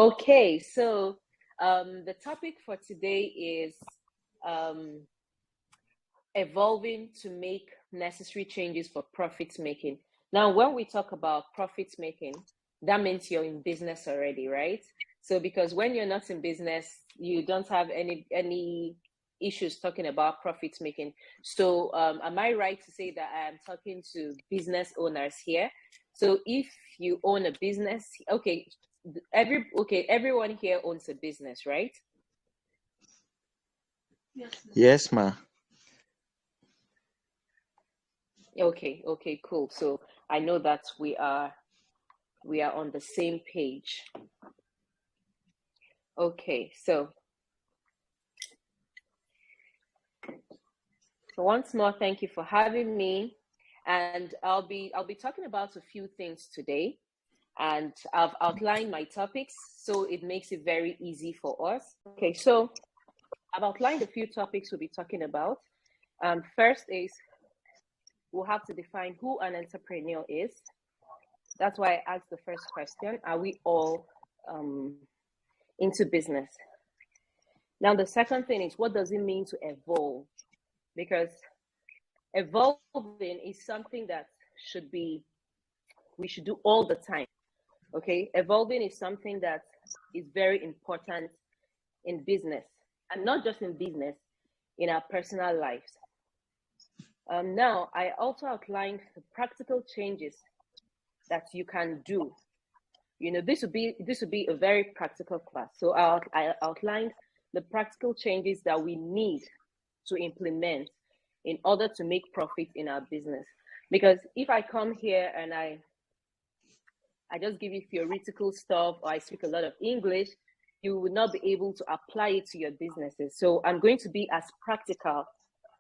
Okay, so the topic for today is um, evolving to make necessary changes for profit making. Now, when we talk about profit making, that means you're in business already, right? So because when you're not in business, you don't have any issues talking about profit making. So am I right to say that I am talking to business owners here? So if you own a business, okay, everyone here owns a business, right? Yes, ma. Okay, cool. So I know that we are on the same page. Okay, so once more, thank you for having me. And I'll be talking about a few things today. And I've outlined my topics, so it makes it very easy for us. Okay, so I've outlined a few topics we'll be talking about. First is we'll have to define who an entrepreneur is. That's why I asked the first question, are we all into business? Now, the second thing is, what does it mean to evolve? Because evolving is something that we should do all the time. Okay, evolving is something that is very important in business, and not just in business, in our personal lives. Now, I also outlined the practical changes that you can do. You know, this would be a very practical class. So I outlined the practical changes that we need to implement in order to make profit in our business. Because if I come here and I just give you theoretical stuff, or I speak a lot of English, you will not be able to apply it to your businesses. So I'm going to be as practical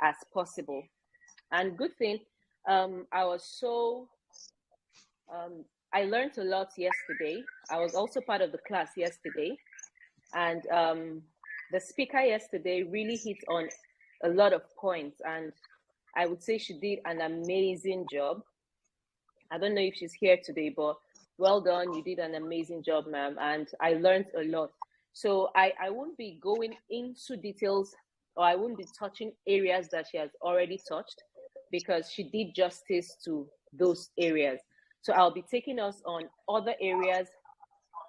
as possible. And good thing, I learned a lot yesterday. I was also part of the class yesterday. And the speaker yesterday really hit on a lot of points. And I would say she did an amazing job. I don't know if she's here today, but well done. You did an amazing job, ma'am. And I learned a lot. So I won't be going into details, or I won't be touching areas that she has already touched, because she did justice to those areas. So I'll be taking us on other areas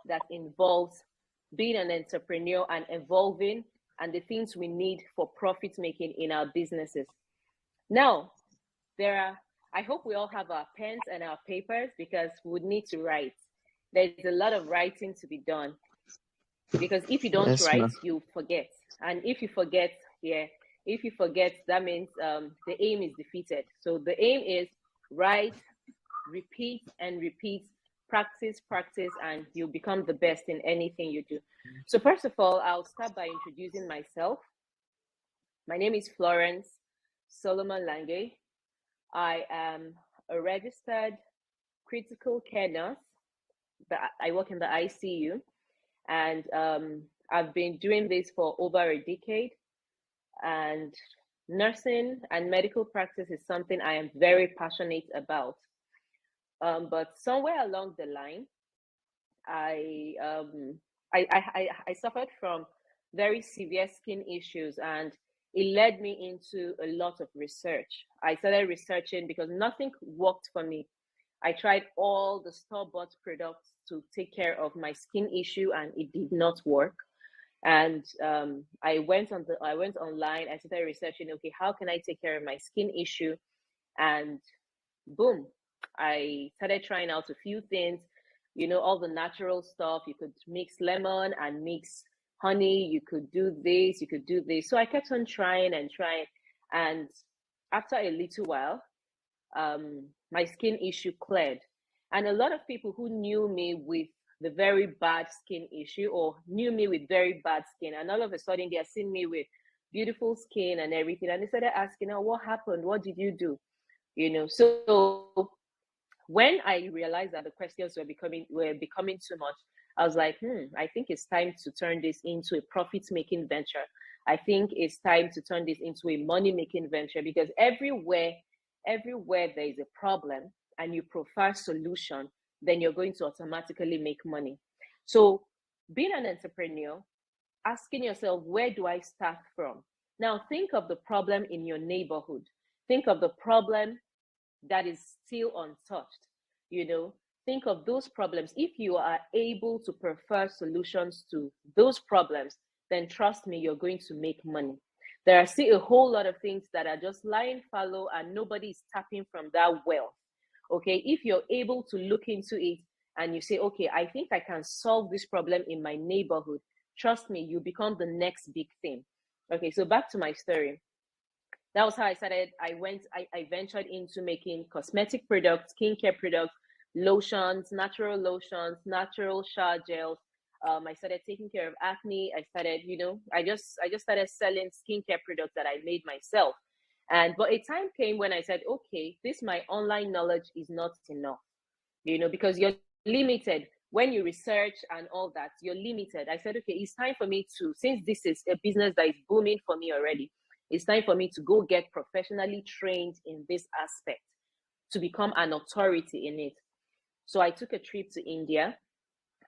that involves being an entrepreneur and evolving, and the things we need for profit making in our businesses. Now, I hope we all have our pens and our papers, because we would need to write. There's a lot of writing to be done, because if you don't write, you forget. And if you forget, that means the aim is defeated. So the aim is write, repeat, and repeat, practice, and you'll become the best in anything you do. So first of all, I'll start by introducing myself. My name is Flora Solomon Lange. I am a registered critical care nurse. I work in the ICU, and I've been doing this for over a decade. And nursing and medical practice is something I am very passionate about. But somewhere along the line, I suffered from very severe skin issues, and it led me into a lot of research. I started researching because nothing worked for me. I tried all the store-bought products to take care of my skin issue, and it did not work. And I went online. I started researching. Okay, how can I take care of my skin issue? And boom, I started trying out a few things. You know, all the natural stuff. You could mix lemon and mix honey. You could do this. You could do this. So I kept on trying and trying. And after a little while, my skin issue cleared. And a lot of people who knew me with the very bad skin issue, or knew me with very bad skin, and all of a sudden they're seeing me with beautiful skin and everything, and they started asking, oh, what happened? What did you do? You know, so when I realized that the questions were becoming too much, I was like, I think it's time to turn this into a profit-making venture. I think it's time to turn this into a money-making venture, because everywhere there is a problem and you prefer solution, then you're going to automatically make money. So being an entrepreneur, asking yourself, where do I start from? Now, think of the problem in your neighborhood. Think of the problem that is still untouched. You know, think of those problems. If you are able to prefer solutions to those problems, then trust me, you're going to make money. There are still a whole lot of things that are just lying fallow and nobody is tapping from that well. Okay, if you're able to look into it and you say, okay, I think I can solve this problem in my neighborhood, trust me, you become the next big thing. Okay, so back to my story. That was how I started. I ventured into making cosmetic products, skincare products, lotions, natural shower gels. I started taking care of acne. I started, I just started selling skincare products that I made myself. But a time came when I said, okay, this my online knowledge is not enough, because you're limited when you research and all that. You're limited. I said, okay, it's time for me to, since this is a business that is booming for me already, it's time for me to go get professionally trained in this aspect to become an authority in it. So I took a trip to India.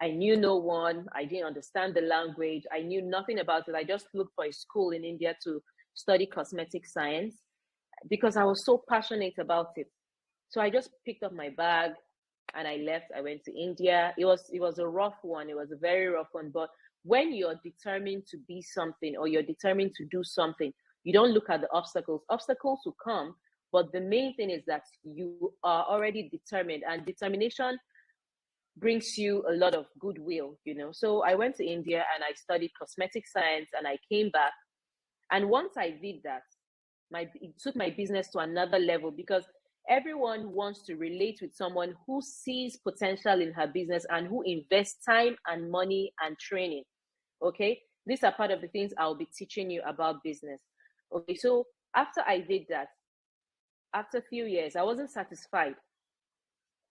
I knew no one. I didn't understand the language. I knew nothing about it. I just looked for a school in India to study cosmetic science because I was so passionate about it. So I just picked up my bag and I left. I went to India. It was a rough one. It was a very rough one. But when you're determined to be something or you're determined to do something, you don't look at the obstacles. Obstacles will come, but the main thing is that you are already determined, and determination brings you a lot of goodwill. So I went to India and I studied cosmetic science and I came back. And once I did that, it took my business to another level because everyone wants to relate with someone who sees potential in her business and who invests time and money and training. Okay, these are part of the things I'll be teaching you about business. Okay, so after I did that, after a few years, I wasn't satisfied.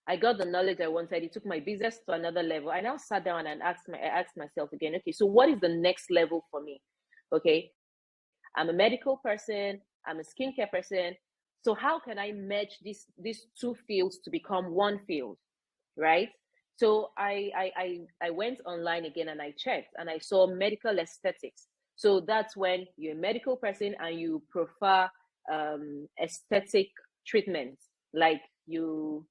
I got the knowledge I wanted. It took my business to another level. I now sat down and I asked myself again, okay, so what is the next level for me? Okay, I'm a medical person, I'm a skincare person. So how can I merge these two fields to become one field, right? So I went online again and I checked and I saw medical aesthetics. So that's when you're a medical person and you prefer aesthetic treatments, like you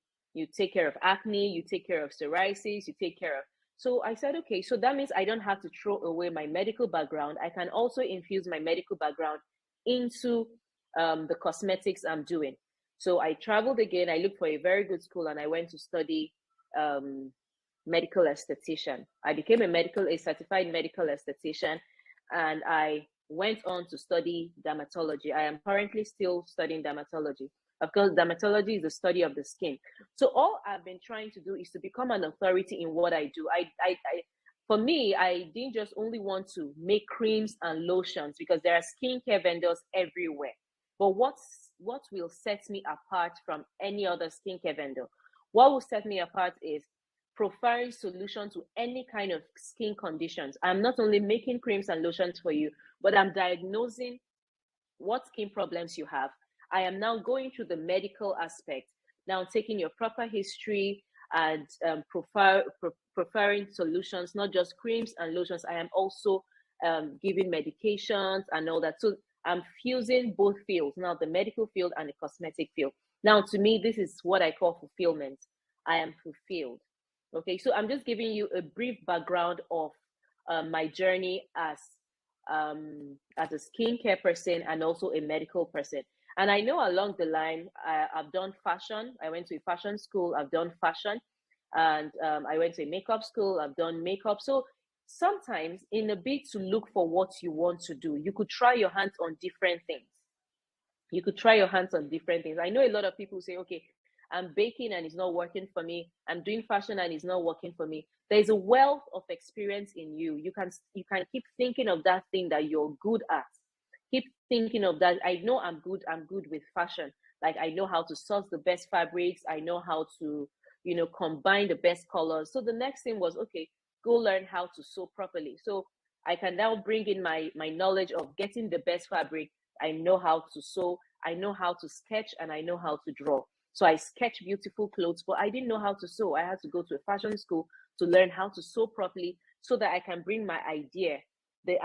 take care of acne, you take care of psoriasis, you take care of. So I said, okay, so that means I don't have to throw away my medical background. I can also infuse my medical background into the cosmetics I'm doing. So I traveled again. I looked for a very good school and I went to study um, medical esthetician. I became a certified medical esthetician, and I went on to study dermatology. I am currently still studying dermatology. Of course, dermatology is the study of the skin. So all I've been trying to do is to become an authority in what I do. For me, I didn't just only want to make creams and lotions because there are skincare vendors everywhere. But what will set me apart from any other skincare vendor? What will set me apart is providing solutions to any kind of skin conditions. I'm not only making creams and lotions for you, but I'm diagnosing what skin problems you have. I am now going through the medical aspect, now taking your proper history and preferring solutions, not just creams and lotions. I am also giving medications and all that. So I'm fusing both fields, now the medical field and the cosmetic field. Now, to me, this is what I call fulfillment. I am fulfilled. Okay, so I'm just giving you a brief background of my journey as a skincare person and also a medical person. And I know along the line, I've done fashion. I went to a fashion school. I've done fashion, and I went to a makeup school. I've done makeup. So sometimes, in a bid to look for what you want to do, you could try your hands on different things. You could try your hands on different things. I know a lot of people say, okay, I'm baking and it's not working for me. I'm doing fashion and it's not working for me. There's a wealth of experience in you. You can keep thinking of that thing that you're good at. Keep thinking of that. I know I'm good with fashion. Like I know how to source the best fabrics. I know how to, combine the best colors. So the next thing was, okay, go learn how to sew properly. So I can now bring in my knowledge of getting the best fabric. I know how to sew, I know how to sketch, and I know how to draw. So I sketch beautiful clothes, but I didn't know how to sew. I had to go to a fashion school to learn how to sew properly so that I can bring my idea, the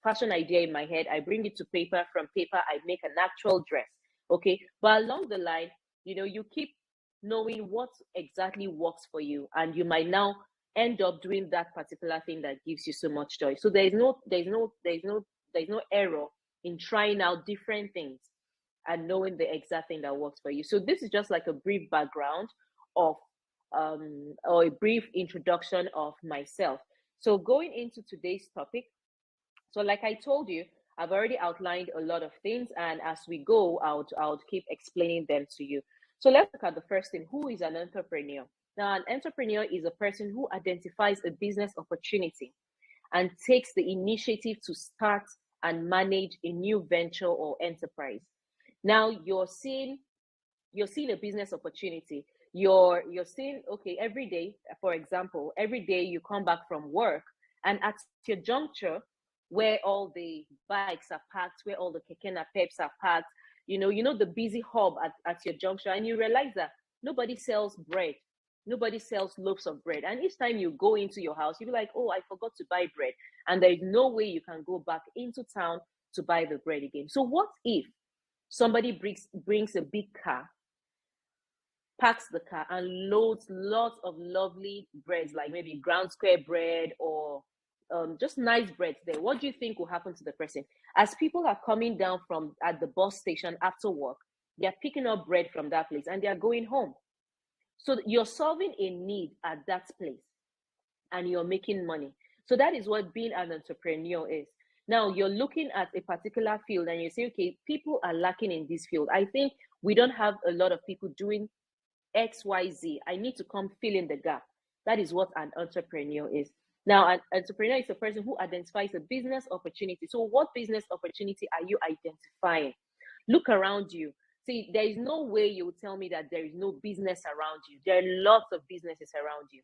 fashion idea in my head. I bring it to paper. From paper, I make an actual dress. Okay, but along the line, you keep knowing what exactly works for you, and you might now end up doing that particular thing that gives you so much joy. So there's no error in trying out different things and knowing the exact thing that works for you. So this is just like a brief background of or a brief introduction of myself. So going into today's topic, so like I told you, I've already outlined a lot of things, and as we go, I'll keep explaining them to you. So let's look at the first thing. Who is an entrepreneur? Now, an entrepreneur is a person who identifies a business opportunity and takes the initiative to start and manage a new venture or enterprise. Now you're seeing a business opportunity. You're seeing, okay, every day, for example, every day you come back from work, and at your juncture where all the bikes are parked, where all the keke peps are parked, the busy hub at your juncture, and you realize that nobody sells bread. Nobody sells loaves of bread. And each time you go into your house, you'll be like, oh, I forgot to buy bread. And there is no way you can go back into town to buy the bread again. So what if somebody brings a big car, parks the car, and loads lots of lovely breads, like maybe ground square bread or just nice breads there? What do you think will happen to the person? As people are coming down from at the bus station after work, they're picking up bread from that place and they're going home. So you're solving a need at that place and you're making money. So that is what being an entrepreneur is. Now you're looking at a particular field and you say, okay, people are lacking in this field. I think we don't have a lot of people doing XYZ. I need to come fill in the gap. That is what an entrepreneur is. Now, an entrepreneur is a person who identifies a business opportunity. So what business opportunity are you identifying? Look around you. See, there is no way you will tell me that there is no business around you. There are lots of businesses around you.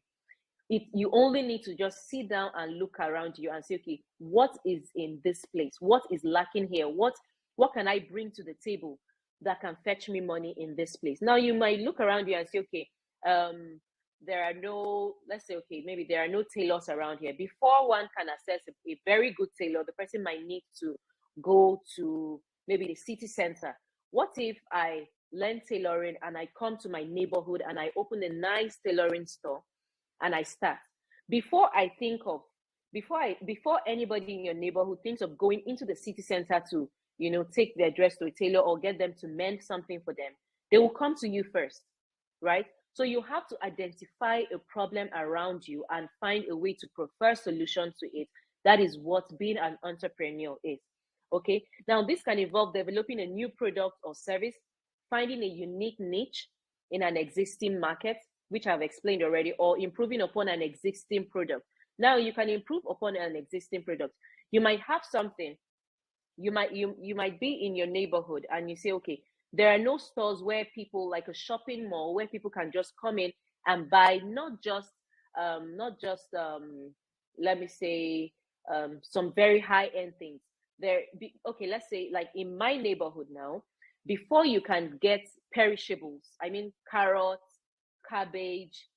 You only need to just sit down and look around you and say, okay, what is in this place? What is lacking here? What can I bring to the table that can fetch me money in this place? Now you might look around you and say, okay, there are no, let's say, okay, maybe there are no tailors around here. Before one can access a very good tailor, the person might need to go to maybe the city center. What if I learn tailoring and I come to my neighborhood and I open a nice tailoring store and I start? Before anybody in your neighborhood thinks of going into the city center to take their dress to a tailor or get them to mend something for them, they will come to you first, right? So you have to identify a problem around you and find a way to prefer solution to it. That is what being an entrepreneur is. Okay, now this can involve developing a new product or service, finding a unique niche in an existing market, which I've explained already, or improving upon an existing product. Now you can improve upon an existing product. You might have something, you might be in your neighborhood and you say, okay, there are no stores where people, like a shopping mall, where people can just come in and buy not just let me say some very high end things. Okay, let's say like in my neighborhood now, before you can get perishables, I mean carrots, cabbage,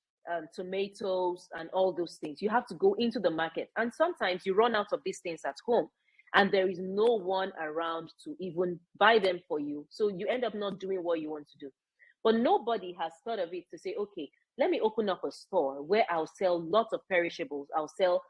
tomatoes, and all those things, you have to go into the market. And sometimes you run out of these things at home and there is no one around to even buy them for you. So you end up not doing what you want to do. But nobody has thought of it to say, okay, let me open up a store where I'll sell lots of perishables. I'll sell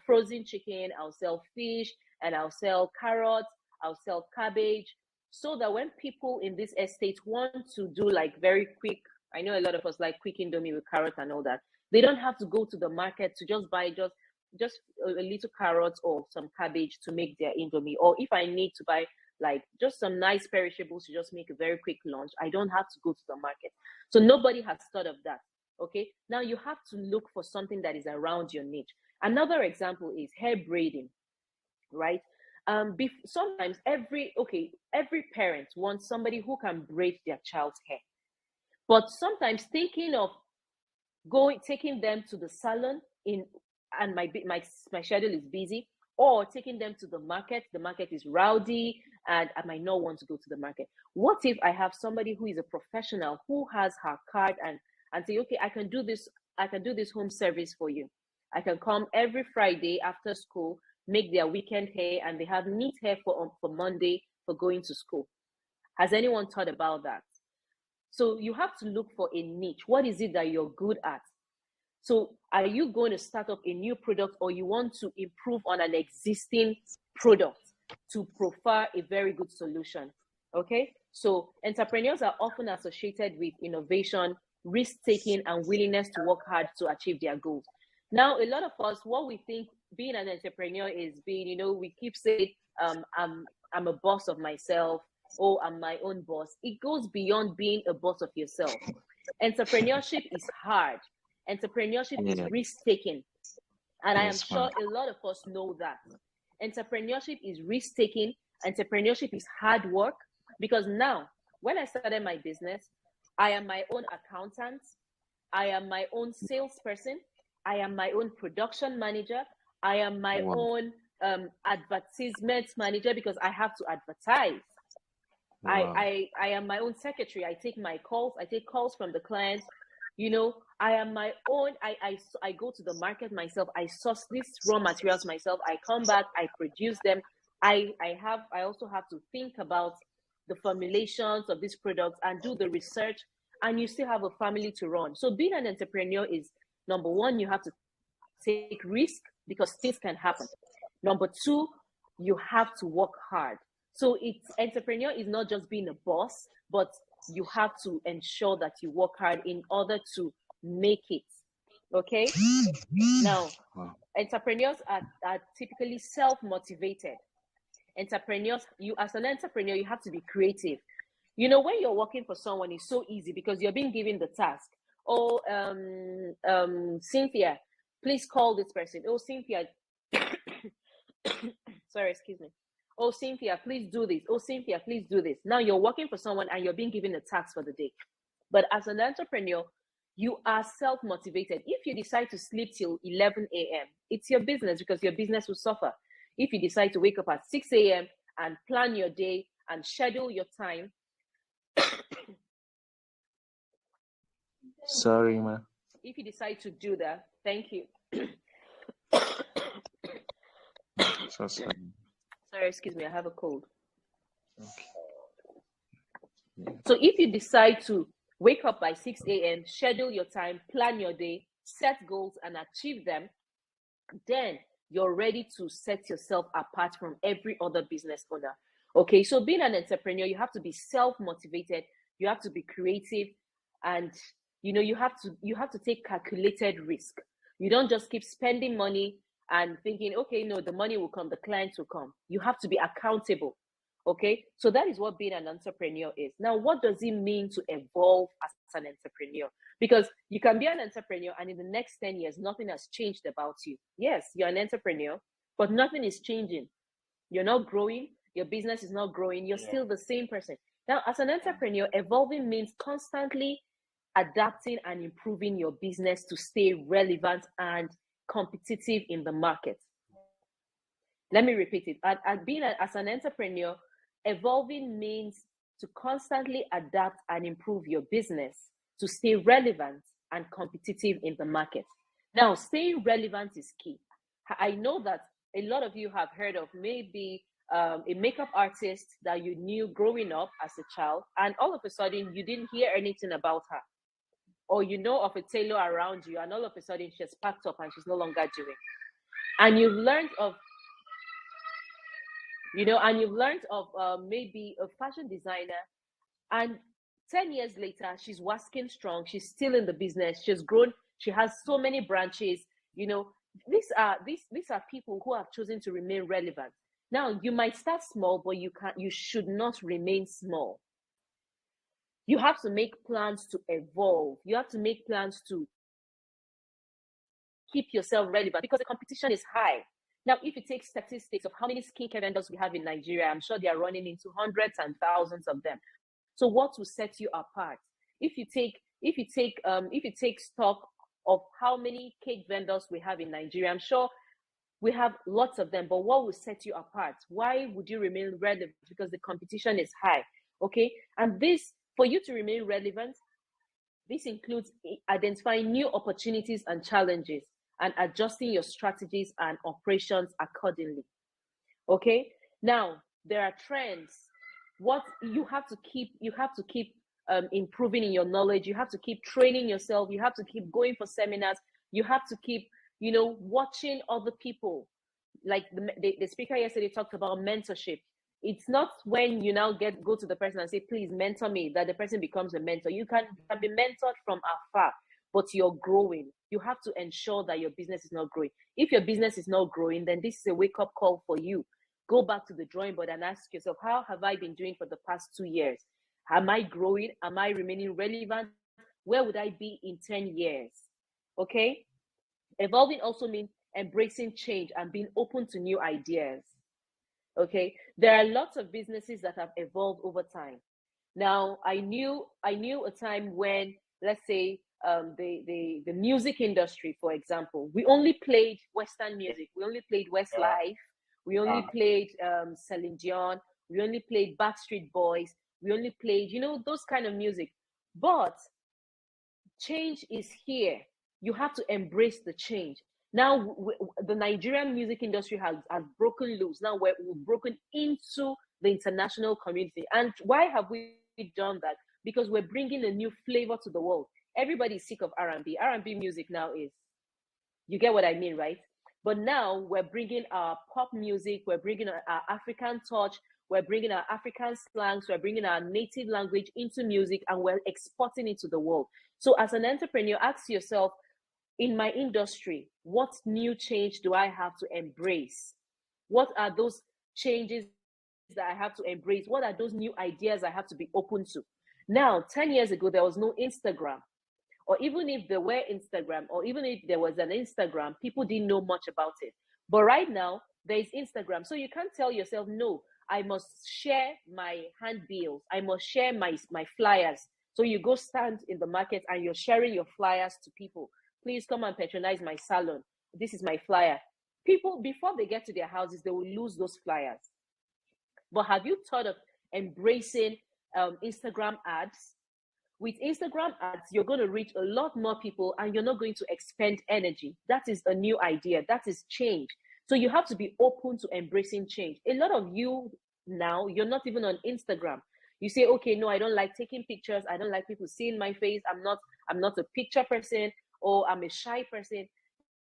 frozen chicken, I'll sell fish, and I'll sell carrots, I'll sell cabbage. So that when people in this estate want to do like very quick, I know a lot of us like quick indomie with carrot and all that, they don't have to go to the market to just buy just a little carrots or some cabbage to make their indomie. Or if I need to buy like just some nice perishables to just make a very quick lunch, I don't have to go to the market. So nobody has thought of that. Okay, now you have to look for something that is around your niche. Another example is hair braiding, right? Sometimes every parent wants somebody who can braid their child's hair, but sometimes thinking of taking them to the salon and my schedule is busy, or taking them to the market is rowdy and I might not want to go to the market. What if I have somebody who is a professional who has her card and say, okay, I can do this this home service for you. I can come every Friday after school, make their weekend hair, and they have neat hair for Monday for going to school. Has anyone thought about that? So you have to look for a niche. What is it that you're good at? So are you going to start up a new product, or you want to improve on an existing product to profile a very good solution? Okay, so entrepreneurs are often associated with innovation, risk-taking, and willingness to work hard to achieve their goals. Now, a lot of us, what we think being an entrepreneur is being, we keep saying, I'm a boss of myself, or I'm my own boss. It goes beyond being a boss of yourself. Entrepreneurship is hard. Entrepreneurship is risk-taking. And I am sure a lot of us know that. Entrepreneurship is risk-taking. Entrepreneurship is hard work. Because now, when I started my business, I am my own accountant. I am my own salesperson. I am my own production manager. I am my own advertisement manager, because I have to advertise. I am my own secretary. I take my calls. I take calls from the clients. I am my own. I go to the market myself. I source these raw materials myself. I come back. I produce them. I also have to think about the formulations of these products and do the research. And you still have a family to run. So being an entrepreneur is, number one, you have to take risk, because things can happen. Number two, you have to work hard. So entrepreneur is not just being a boss, but you have to ensure that you work hard in order to make it. Okay? Now, entrepreneurs are typically self-motivated. Entrepreneurs, as an entrepreneur, you have to be creative. When you're working for someone, it's so easy because you're being given the task. Oh, Cynthia, please call this person. Oh, Cynthia, sorry, excuse me. Oh, Cynthia, please do this. Oh, Cynthia, please do this. Now you're working for someone and you're being given a task for the day. But as an entrepreneur, you are self-motivated. If you decide to sleep till 11 a.m., it's your business, because your business will suffer. If you decide to wake up at 6 a.m. and plan your day and schedule your time. Sorry, man. If you decide to do that, thank you. So sorry. Sorry, excuse me, I have a cold. Okay. So if you decide to wake up by 6 a.m., schedule your time, plan your day, set goals and achieve them, then you're ready to set yourself apart from every other business owner. Okay, so being an entrepreneur, you have to be self-motivated, you have to be creative, and you have to take calculated risk. You don't just keep spending money and thinking, okay, no, the money will come, the clients will come. You have to be accountable. Okay, so that is what being an entrepreneur is. Now, what does it mean to evolve as an entrepreneur? Because you can be an entrepreneur and in the next 10 years, nothing has changed about you. Yes, you're an entrepreneur, but nothing is changing. You're not growing. Your business is not growing. You're still the same person. Now, as an entrepreneur, evolving means constantly adapting and improving your business to stay relevant and competitive in the market. Let me repeat it. As an entrepreneur, evolving means to constantly adapt and improve your business to stay relevant and competitive in the market. Now, staying relevant is key. I know that a lot of you have heard of maybe a makeup artist that you knew growing up as a child, and all of a sudden you didn't hear anything about her. Or you know of a tailor around you, and all of a sudden she's packed up and she's no longer doing. And you've learned of maybe a fashion designer, and 10 years later, she's wasking strong. She's still in the business. She's grown. She has so many branches. These are people who have chosen to remain relevant. Now, you might start small, but you should not remain small. You have to make plans to evolve. You have to make plans to keep yourself relevant, because the competition is high. Now, if you take statistics of how many skincare vendors we have in Nigeria, I'm sure they are running into hundreds and thousands of them. So what will set you apart? If you take stock of how many cake vendors we have in Nigeria, I'm sure we have lots of them, but what will set you apart? Why would you remain relevant? Because the competition is high. Okay, and this, for you to remain relevant, This includes identifying new opportunities and challenges and adjusting your strategies and operations accordingly. Okay. Now, there are trends. What you have to keep improving in your knowledge. You have to keep training yourself. You have to keep going for seminars. You have to keep, watching other people. Like the speaker yesterday talked about mentorship. It's not when you now go to the person and say, please mentor me, that the person becomes a mentor. You can be mentored from afar, but you're growing. You have to ensure that your business is not growing. If your business is not growing, then this is a wake-up call for you. Go back to the drawing board and ask yourself, how have I been doing for the past 2 years? Am I growing? Am I remaining relevant? Where would I be in 10 years? Okay. Evolving also means embracing change and being open to new ideas. Okay. There are lots of businesses that have evolved over time. Now, I knew a time when, let's say, the music industry, for example, we only played Western music. We only played Westlife. We only played Celine Dion. We only played Backstreet Boys. We only played, those kind of music. But change is here. You have to embrace the change. Now, the Nigerian music industry has broken loose. Now we've broken into the international community. And why have we done that? Because we're bringing a new flavor to the world. Everybody's sick of R&B. R&B music now is, you get what I mean, right? But now we're bringing our pop music, we're bringing our African touch, we're bringing our African slangs, we're bringing our native language into music, and we're exporting it to the world. So as an entrepreneur, ask yourself, in my industry, what new change do I have to embrace? What are those changes that I have to embrace? What are those new ideas I have to be open to? Now, 10 years ago, there was no Instagram. Or even if there were Instagram, or even if there was an Instagram, people didn't know much about it. But right now, there is Instagram. So you can't tell yourself, no, I must share my handbills. I must share my flyers. So you go stand in the market and you're sharing your flyers to people. Please come and patronize my salon. This is my flyer. People, before they get to their houses, they will lose those flyers. But have you thought of embracing Instagram ads? With Instagram ads, you're going to reach a lot more people and you're not going to expend energy. That is a new idea. That is change. So you have to be open to embracing change. A lot of you now, you're not even on Instagram. You say, okay, no, I don't like taking pictures. I don't like people seeing my face. I'm not a picture person, or I'm a shy person.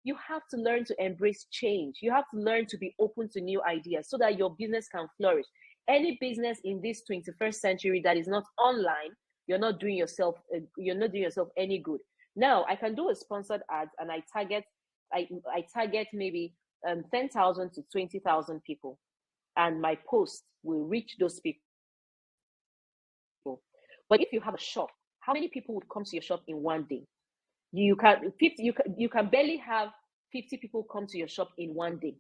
You have to learn to embrace change. You have to learn to be open to new ideas so that your business can flourish. Any business in this 21st century that is not online, you're not doing yourself any good. Now, I can do a sponsored ad and I target maybe 10,000 to 20,000 people, and my post will reach those people. But if you have a shop, how many people would come to your shop in one day? You can barely have 50 people come to your shop in one day.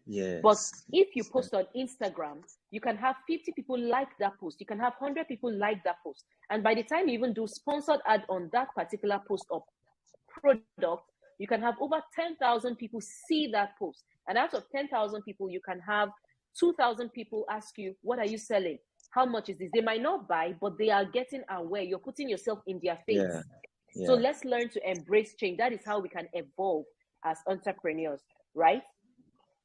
Yes. But if you post on Instagram, you can have 50 people like that post. You can have 100 people like that post. And by the time you even do sponsored ad on that particular post or product, you can have over 10,000 people see that post. And out of 10,000 people, you can have 2,000 people ask you, what are you selling? How much is this? They might not buy, but they are getting aware. You're putting yourself in their face. Yeah. So let's learn to embrace change. That is how we can evolve as entrepreneurs, right?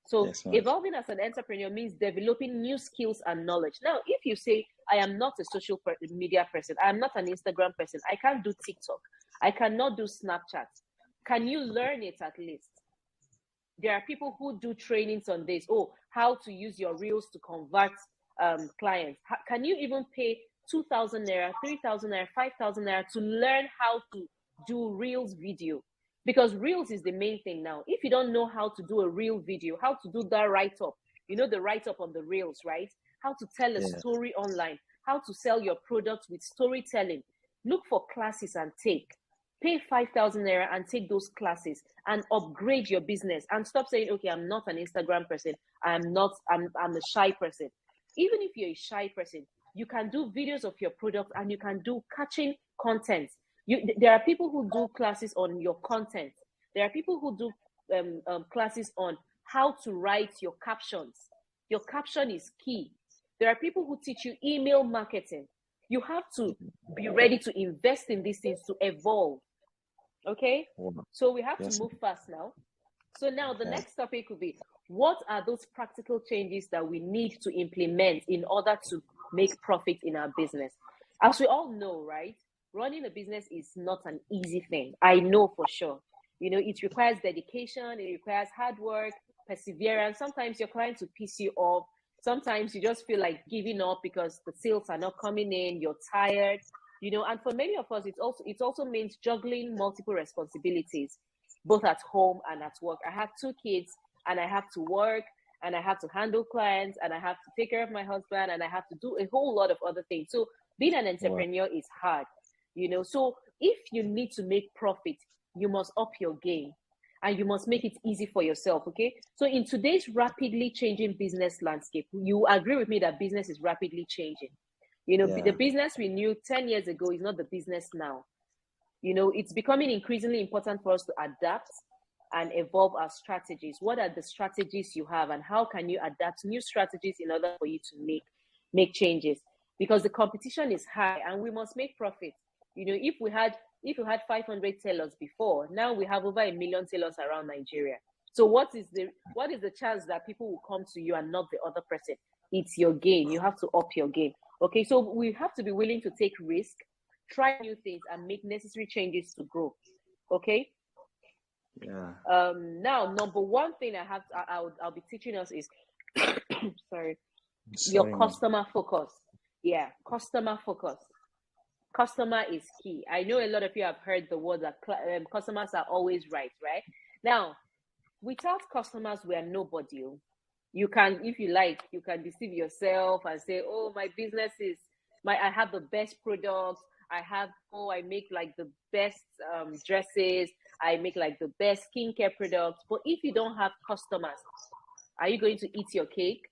So Yes, evolving as an entrepreneur means developing new skills and knowledge. Now, if you say, I am not a social media person, I am not an Instagram person, I can't do TikTok, I cannot do Snapchat, can you learn it at least? There are people who do trainings on this. Oh, how to use your reels to convert clients. Can you even pay 2,000 naira, 3,000 naira, 5,000 naira to learn how to do reels video? Because reels is the main thing now. If you don't know how to do a reel video, how to do that write-up, the write-up on the reels, right? How to tell a story online, how to sell your products with storytelling. Look for classes and take. Pay 5,000 naira and take those classes and upgrade your business, and stop saying, okay, I'm not an Instagram person. I'm a shy person. Even if you're a shy person, you can do videos of your product and you can do catching content. There are people who do classes on your content. There are people who do classes on how to write your captions. Your caption is key. There are people who teach you email marketing. You have to be ready to invest in these things to evolve. Okay? So we have to move fast now. So now the next topic will be, what are those practical changes that we need to implement in order to make profit in our business? As we all know, right? Running a business is not an easy thing. I know for sure. It requires dedication, it requires hard work, perseverance. Sometimes your clients will piss you off. Sometimes you just feel like giving up because the sales are not coming in, you're tired, and for many of us, it also means juggling multiple responsibilities, both at home and at work. I have 2 kids and I have to work and I have to handle clients and I have to take care of my husband and I have to do a whole lot of other things. So being an entrepreneur is hard, So if you need to make profit, you must up your game and you must make it easy for yourself, okay? So in today's rapidly changing business landscape, you agree with me that business is rapidly changing. The business we knew 10 years ago is not the business now. It's becoming increasingly important for us to adapt and evolve our strategies. What are the strategies you have and how can you adapt new strategies in order for you to make changes? Because the competition is high and we must make profit. If we had 500 tailors before, now we have over 1 million tailors around Nigeria. So what is the chance that people will come to you and not the other person? It's your game. You have to up your game. Okay, so we have to be willing to take risk, try new things, and make necessary changes to grow. Okay. Yeah. Now, number one thing I'll be teaching us is your customer focus. Yeah, customer focus. Customer is key. I know a lot of you have heard the word that customers are always right? Now, without customers, we are nobody. You can, if you like, you can deceive yourself and say, oh, my business is I have the best products. I make like the best dresses. I make like the best skincare products. But if you don't have customers, are you going to eat your cake?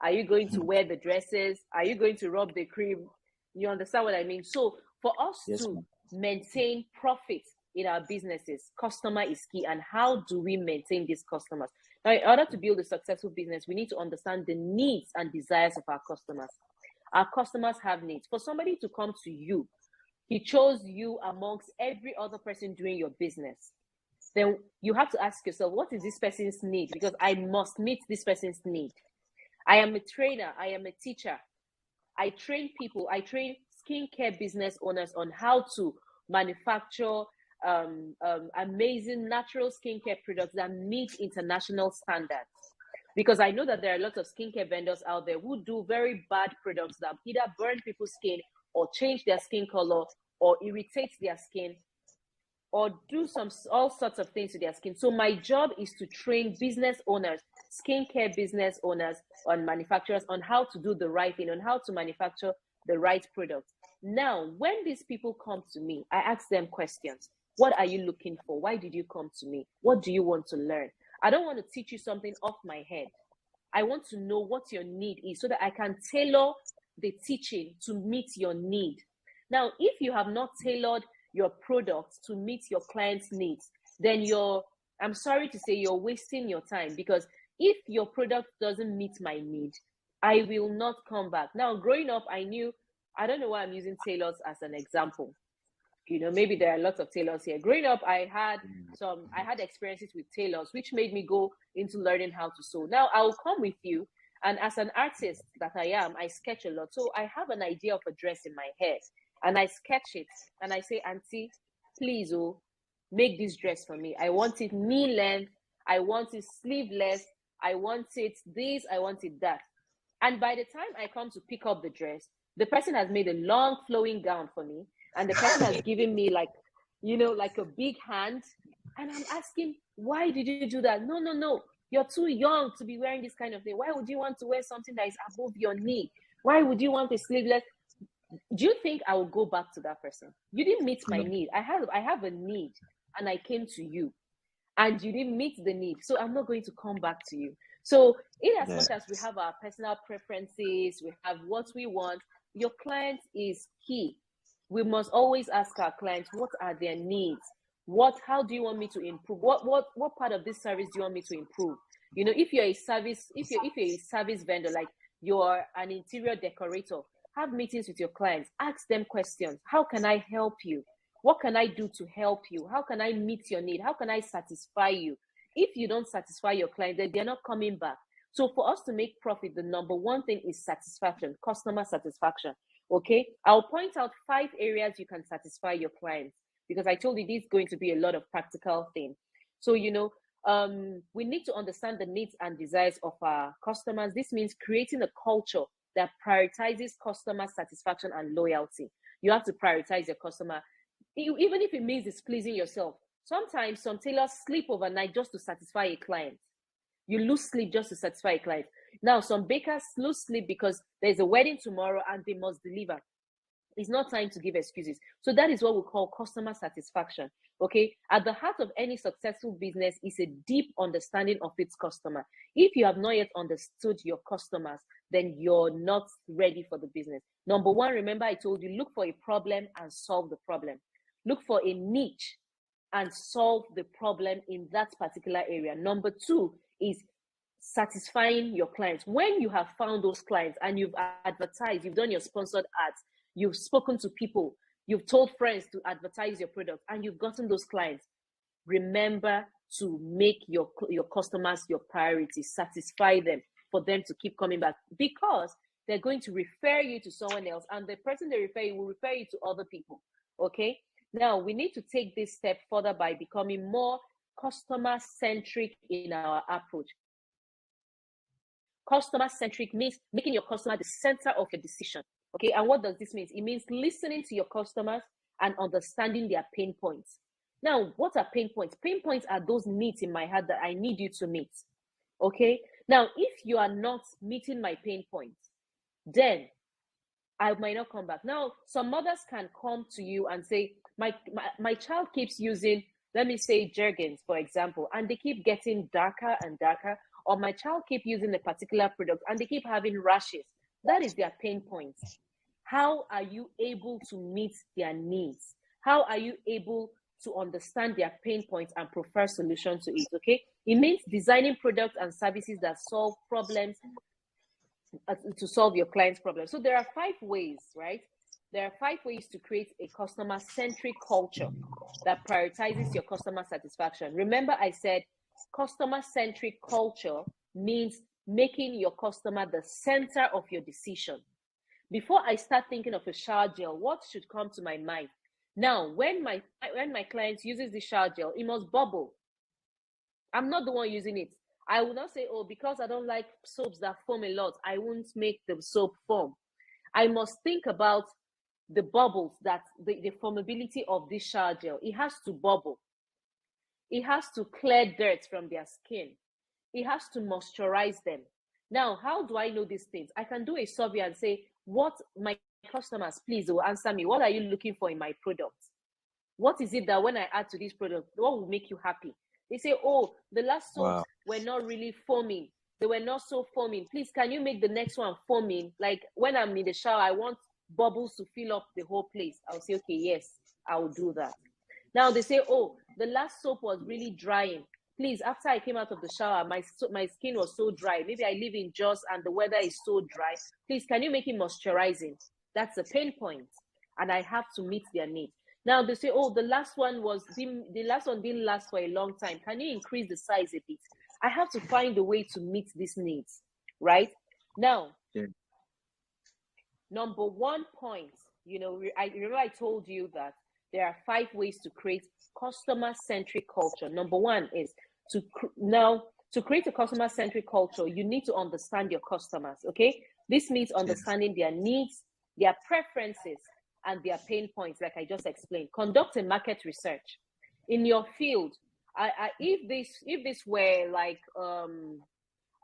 Are you going to wear the dresses? Are you going to rub the cream? You understand what I mean? So for us to maintain profit in our businesses, customer is key. And how do we maintain these customers? Now, in order to build a successful business, we need to understand the needs and desires of our customers. Our customers have needs. For somebody to come to you, he chose you amongst every other person doing your business. Then you have to ask yourself, what is this person's need? Because I must meet this person's need. I am a trainer. I am a teacher. I train people. I train skincare business owners on how to manufacture amazing natural skincare products that meet international standards. Because I know that there are a lot of skincare vendors out there who do very bad products that either burn people's skin or change their skin color or irritate their skin or do all sorts of things to their skin. So my job is to train business owners, skincare business owners, on manufacturers on how to do the right thing, on how to manufacture the right product. Now, when these people come to me, I ask them questions. What are you looking for? Why did you come to me? What do you want to learn? I don't want to teach you something off my head. I want to know what your need is so that I can tailor the teaching to meet your need. Now, if you have not tailored your product to meet your client's needs, then I'm sorry to say, you're wasting your time, because if your product doesn't meet my need, I will not come back. Now, growing up, I don't know why I'm using tailors as an example. Maybe there are lots of tailors here. Growing up, I had experiences with tailors, which made me go into learning how to sew. Now, I will come with you, and as an artist that I am, I sketch a lot. So I have an idea of a dress in my head, and I sketch it, and I say, Auntie, please, make this dress for me. I want it knee length. I want it sleeveless. I want it this. I want it that. And by the time I come to pick up the dress, the person has made a long flowing gown for me. And the person has given me like a big hand. And I'm asking, why did you do that? No. You're too young to be wearing this kind of thing. Why would you want to wear something that is above your knee? Why would you want a sleeveless? Do you think I will go back to that person? You didn't meet my need. I have a need, and I came to you, and you didn't meet the need. So I'm not going to come back to you. So in as much as we have our personal preferences, we have what we want, your client is key. We must always ask our clients, what are their needs? How do you want me to improve? What part of this service do you want me to improve? If you're a service vendor, like you're an interior decorator, have meetings with your clients, ask them questions. How can I help you? What can I do to help you? How can I meet your need? How can I satisfy you? If you don't satisfy your client, then they're not coming back. So for us to make profit, the number one thing is satisfaction, customer satisfaction. Okay, I'll point out 5 areas you can satisfy your clients, because I told you this is going to be a lot of practical things. So, we need to understand the needs and desires of our customers. This means creating a culture that prioritizes customer satisfaction and loyalty. You have to prioritize your customer, even if it means displeasing yourself. Sometimes some tailors sleep overnight just to satisfy a client. You lose sleep just to satisfy a client. Now, some bakers lose sleep because there's a wedding tomorrow and they must deliver. It's not time to give excuses. So that is what we call customer satisfaction. Okay. At the heart of any successful business is a deep understanding of its customer. If you have not yet understood your customers, then you're not ready for the business. Number one, remember I told you, look for a problem and solve the problem. Look for a niche and solve the problem in that particular area. Number two is satisfying your clients. When you have found those clients and you've advertised, you've done your sponsored ads, you've spoken to people, you've told friends to advertise your product, and you've gotten those clients, remember to make your customers your priority. Satisfy them for them to keep coming back, because they're going to refer you to someone else, and the person they refer you will refer you to other people. Okay. Now, we need to take this step further by becoming more customer-centric in our approach. Customer-centric means making your customer the center of your decision. Okay, and what does this mean? It means listening to your customers and understanding their pain points. Now, what are pain points? Pain points are those needs in my heart that I need you to meet. Okay, now if you are not meeting my pain points, then I might not come back. Now, some mothers can come to you and say, my child keeps using, let me say, jergens, for example, and they keep getting darker and darker, or my child keep using a particular product and they keep having rashes. That is their pain points. How are you able to meet their needs? How are you able to understand their pain points and prefer solutions to it? Okay, it means designing products and services that solve problems, to solve your client's problem. So there are 5 ways, right? There are 5 ways to create a customer-centric culture that prioritizes your customer satisfaction. Remember, I said customer-centric culture means making your customer the center of your decision. Before I start thinking of a shower gel, what should come to my mind? Now, when my client uses the shower gel, it must bubble. I'm not the one using it. I will not say, oh, because I don't like soaps that foam a lot, I won't make the soap foam. I must think about the bubbles, that the formability of this shower gel. It has to bubble. It has to clear dirt from their skin. It has to moisturize them. Now, how do I know these things? I can do a survey and say, what my customers, please, will answer me. What are you looking for in my product? What is it that when I add to this product, what will make you happy? They say, oh, the last soaps were not really foaming. They were not so foaming. Please, can you make the next one foaming? Like when I'm in the shower, I want bubbles to fill up the whole place. I'll say, okay, yes, I will do that. Now they say, oh, the last soap was really drying. Please, after I came out of the shower, my skin was so dry. Maybe I live in Jos and the weather is so dry. Please, can you make it moisturizing? That's a pain point, and I have to meet their needs. Now they say, oh, the last one didn't last for a long time. Can you increase the size a bit? I have to find a way to meet these needs, right? Now, number one point, I remember I told you that there are 5 ways to create customer-centric culture. Number one is to create a customer-centric culture, you need to understand your customers, okay? This means understanding their needs, their preferences, and their pain points, like I just explained. Conduct a market research in your field. If this were like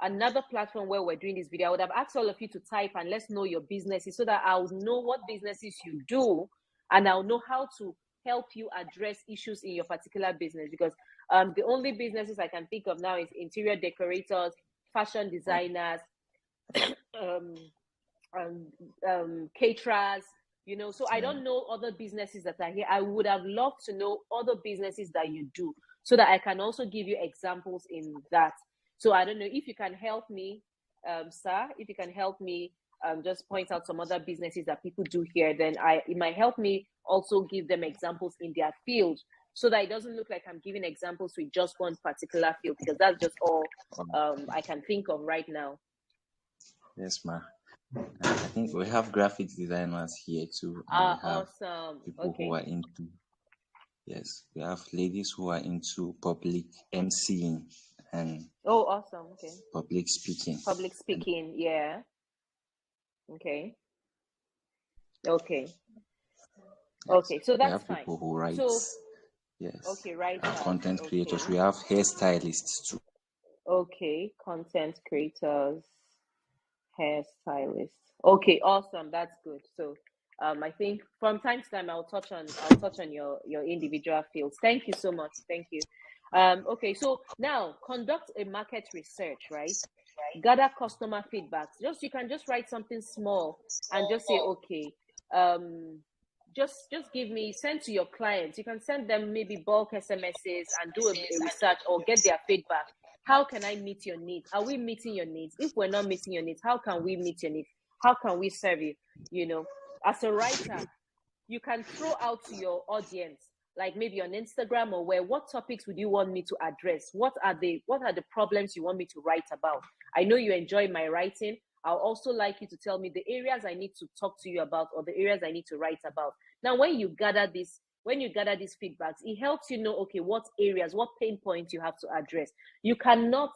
another platform where we're doing this video, I would have asked all of you to type and let's know your businesses, so that I'll know what businesses you do, and I'll know how to help you address issues in your particular business. Because the only businesses I can think of now is interior decorators, fashion designers, caterers, so I don't know other businesses that are here. I would have loved to know other businesses that you do, so that I can also give you examples in that. So I don't know if you can help me, sir, if you can help me just point out some other businesses that people do here, then it might help me also give them examples in their field, so that it doesn't look like I'm giving examples with just one particular field, because that's just all I can think of right now. Yes, ma. I think we have graphic designers here too, and we have awesome. people Okay. who are into, yes, we have ladies who are into public emceeing and awesome. Okay. public speaking. Yeah. Okay. Okay. Yes. Okay, so that's we have fine. people who write. So, yes. okay, writers. We have content creators. Okay. We have hairstylists too. Okay, content creators, hairstylists. Okay, awesome. That's good. So, I think from time to time I'll touch on your individual fields. Thank you so much. Thank you. Okay, so now conduct a market research, right? Gather customer feedbacks. You can just write something small and just say, okay, just send to your clients. You can send them maybe bulk SMSs and do a research or get their feedback. How can I meet your needs? Are we meeting your needs? If we're not meeting your needs, how can we meet your needs? How can we serve you? You know, as a writer, you can throw out to your audience, like maybe on Instagram or where, what topics would you want me to address? What are the problems you want me to write about? I know you enjoy my writing. I'll also like you to tell me the areas I need to talk to you about, or the areas I need to write about. Now, when you gather these feedbacks, it helps you know, okay, what areas, what pain points you have to address. You cannot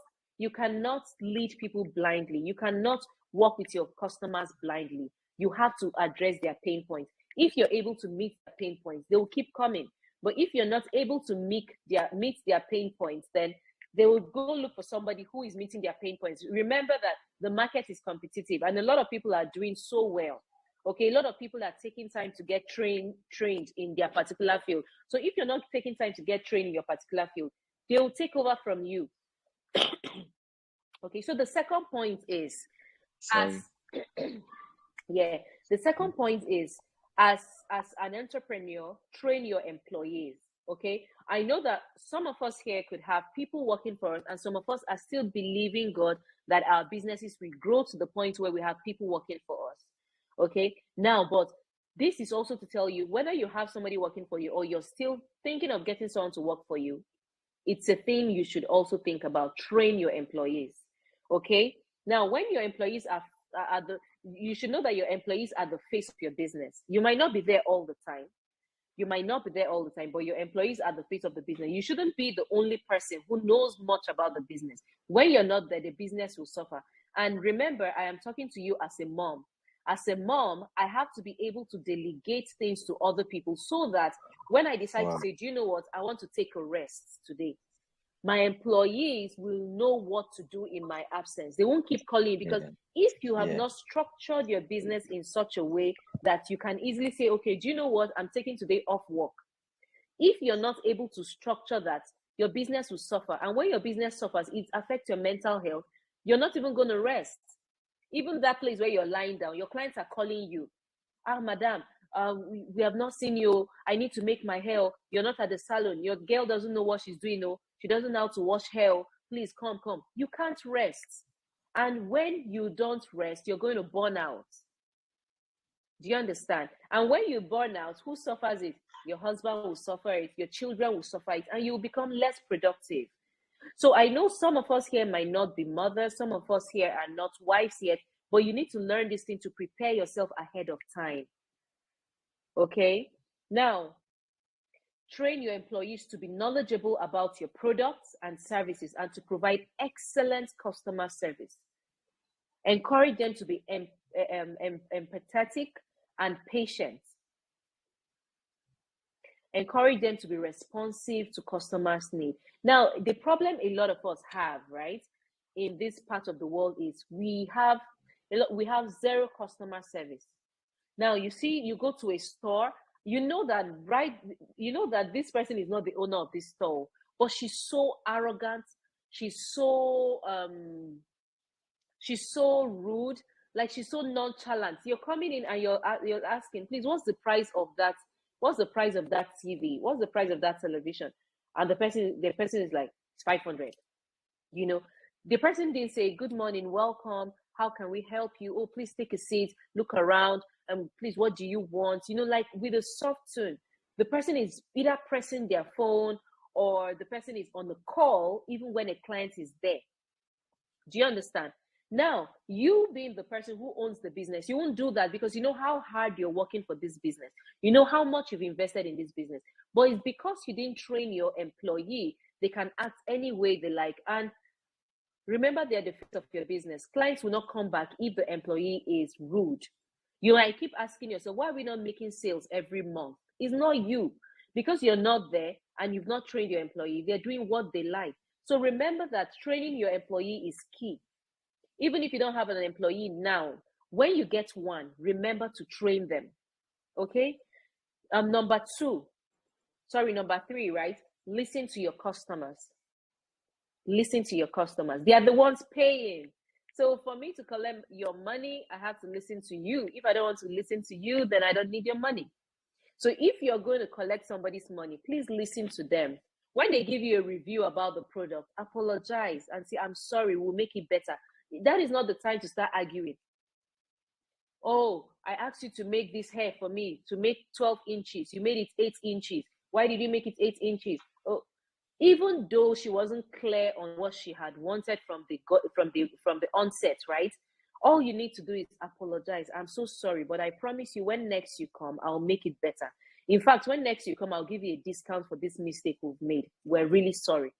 lead people blindly. You cannot work with your customers blindly. You have to address their pain points. If you're able to meet the pain points, they will keep coming. But if you're not able to meet their pain points, then they will go look for somebody who is meeting their pain points. Remember that the market is competitive, and a lot of people are doing so well. Okay, a lot of people are taking time to get trained in their particular field. So if you're not taking time to get trained in your particular field, they will take over from you. Okay, so the second point is, the second point is, as an entrepreneur, train your employees. Okay, I know that some of us here could have people working for us, and some of us are still believing God that our businesses will grow to the point where we have people working for us. Okay, now, but this is also to tell you, whether you have somebody working for you or you're still thinking of getting someone to work for you, it's a thing you should also think about. Train your employees. Okay, now when your employees are you should know that your employees are the face of your business. You might not be there all the time. But your employees are the face of the business. You shouldn't be the only person who knows much about the business. When you're not there, the business will suffer. And remember, I am talking to you as a mom. As a mom, I have to be able to delegate things to other people, so that when I decide to say, do you know what, I want to take a rest today, my employees will know what to do in my absence. They won't keep calling, because if you have not structured your business in such a way that you can easily say, okay, do you know what, I'm taking today off work. If you're not able to structure that, your business will suffer. And when your business suffers, it affects your mental health. You're not even going to rest. Even that place where you're lying down, your clients are calling you. Madam, we have not seen you. I need to make my hair. You're not at the salon. Your girl doesn't know what she's doing. No, she doesn't know how to wash hair. Please come. You can't rest. And when you don't rest, you're going to burn out. Do you understand? And when you burn out, who suffers it? Your husband will suffer it. Your children will suffer it. And you'll become less productive. So I know some of us here might not be mothers. Some of us here are not wives yet. But you need to learn this thing to prepare yourself ahead of time. Okay? Now, train your employees to be knowledgeable about your products and services and to provide excellent customer service. Encourage them to be empathetic and patient. Encourage them to be responsive to customers' needs. Now, the problem a lot of us have, right, in this part of the world is we have zero customer service. Now, you see, you go to a store, you know that this person is not the owner of this store, but she's so arrogant, she's so rude, like she's so nonchalant. You're coming in and you're asking, please, what's the price of that? What's the price of that TV? What's the price of that television? And the person is like, it's 500. You know, the person didn't say, good morning, welcome. How can we help you? Oh, please take a seat, look around, and please, what do you want? Like with a soft tone. The person is either pressing their phone or the person is on the call, even when a client is there. Do you understand? Now, you being the person who owns the business, you won't do that because you know how hard you're working for this business. You know how much you've invested in this business. But it's because you didn't train your employee, they can act any way they like. And remember, they're the face of your business. Clients will not come back if the employee is rude. I keep asking yourself, why are we not making sales every month? It's not you. Because you're not there and you've not trained your employee, they're doing what they like. So remember that training your employee is key. Even if you don't have an employee now, when you get one, remember to train them. Okay? Number three, right? Listen to your customers. Listen to your customers. They are the ones paying. So for me to collect your money, I have to listen to you. If I don't want to listen to you, then I don't need your money. So if you're going to collect somebody's money, please listen to them. When they give you a review about the product, apologize and say, I'm sorry, we'll make it better. That is not the time to start arguing. Oh, I asked you to make this hair for me, to make 12 inches. You made it 8 inches. Why did you make it 8 inches? Oh, even though she wasn't clear on what she had wanted from the onset, right? All you need to do is apologize. I'm so sorry, but I promise you, when next you come, I'll make it better. In fact, when next you come, I'll give you a discount for this mistake we've made. We're really sorry.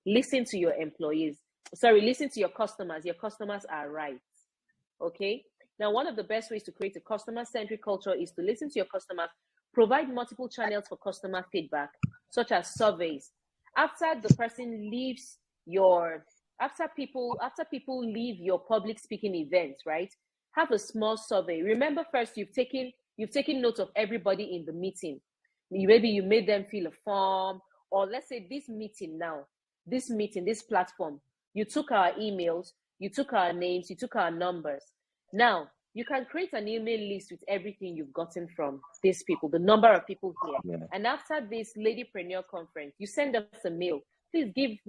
Listen to your employees. Listen to your customers. Your customers are right. Okay? Now, one of the best ways to create a customer-centric culture is to listen to your customers, provide multiple channels for customer feedback, such as surveys. After people leave your public speaking events, right? Have a small survey. Remember, first you've taken note of everybody in the meeting. Maybe you made them fill a form, or let's say this platform, you took our emails, you took our names, you took our numbers. Now, you can create an email list with everything you've gotten from these people, the number of people here. Yeah. And after this Ladypreneur conference, you send us a mail. Please give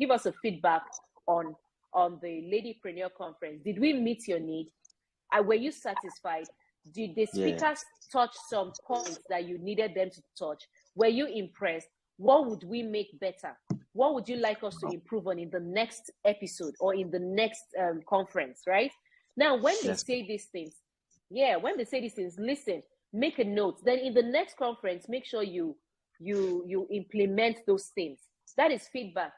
us a feedback on the Ladypreneur conference. Did we meet your need? Were you satisfied? Did the speakers touch some points that you needed them to touch? Were you impressed? What would we make better? What would you like us to improve on in the next episode or in the next conference, right? Now, when they say these things, listen, make a note. Then in the next conference, make sure you implement those things. That is feedback.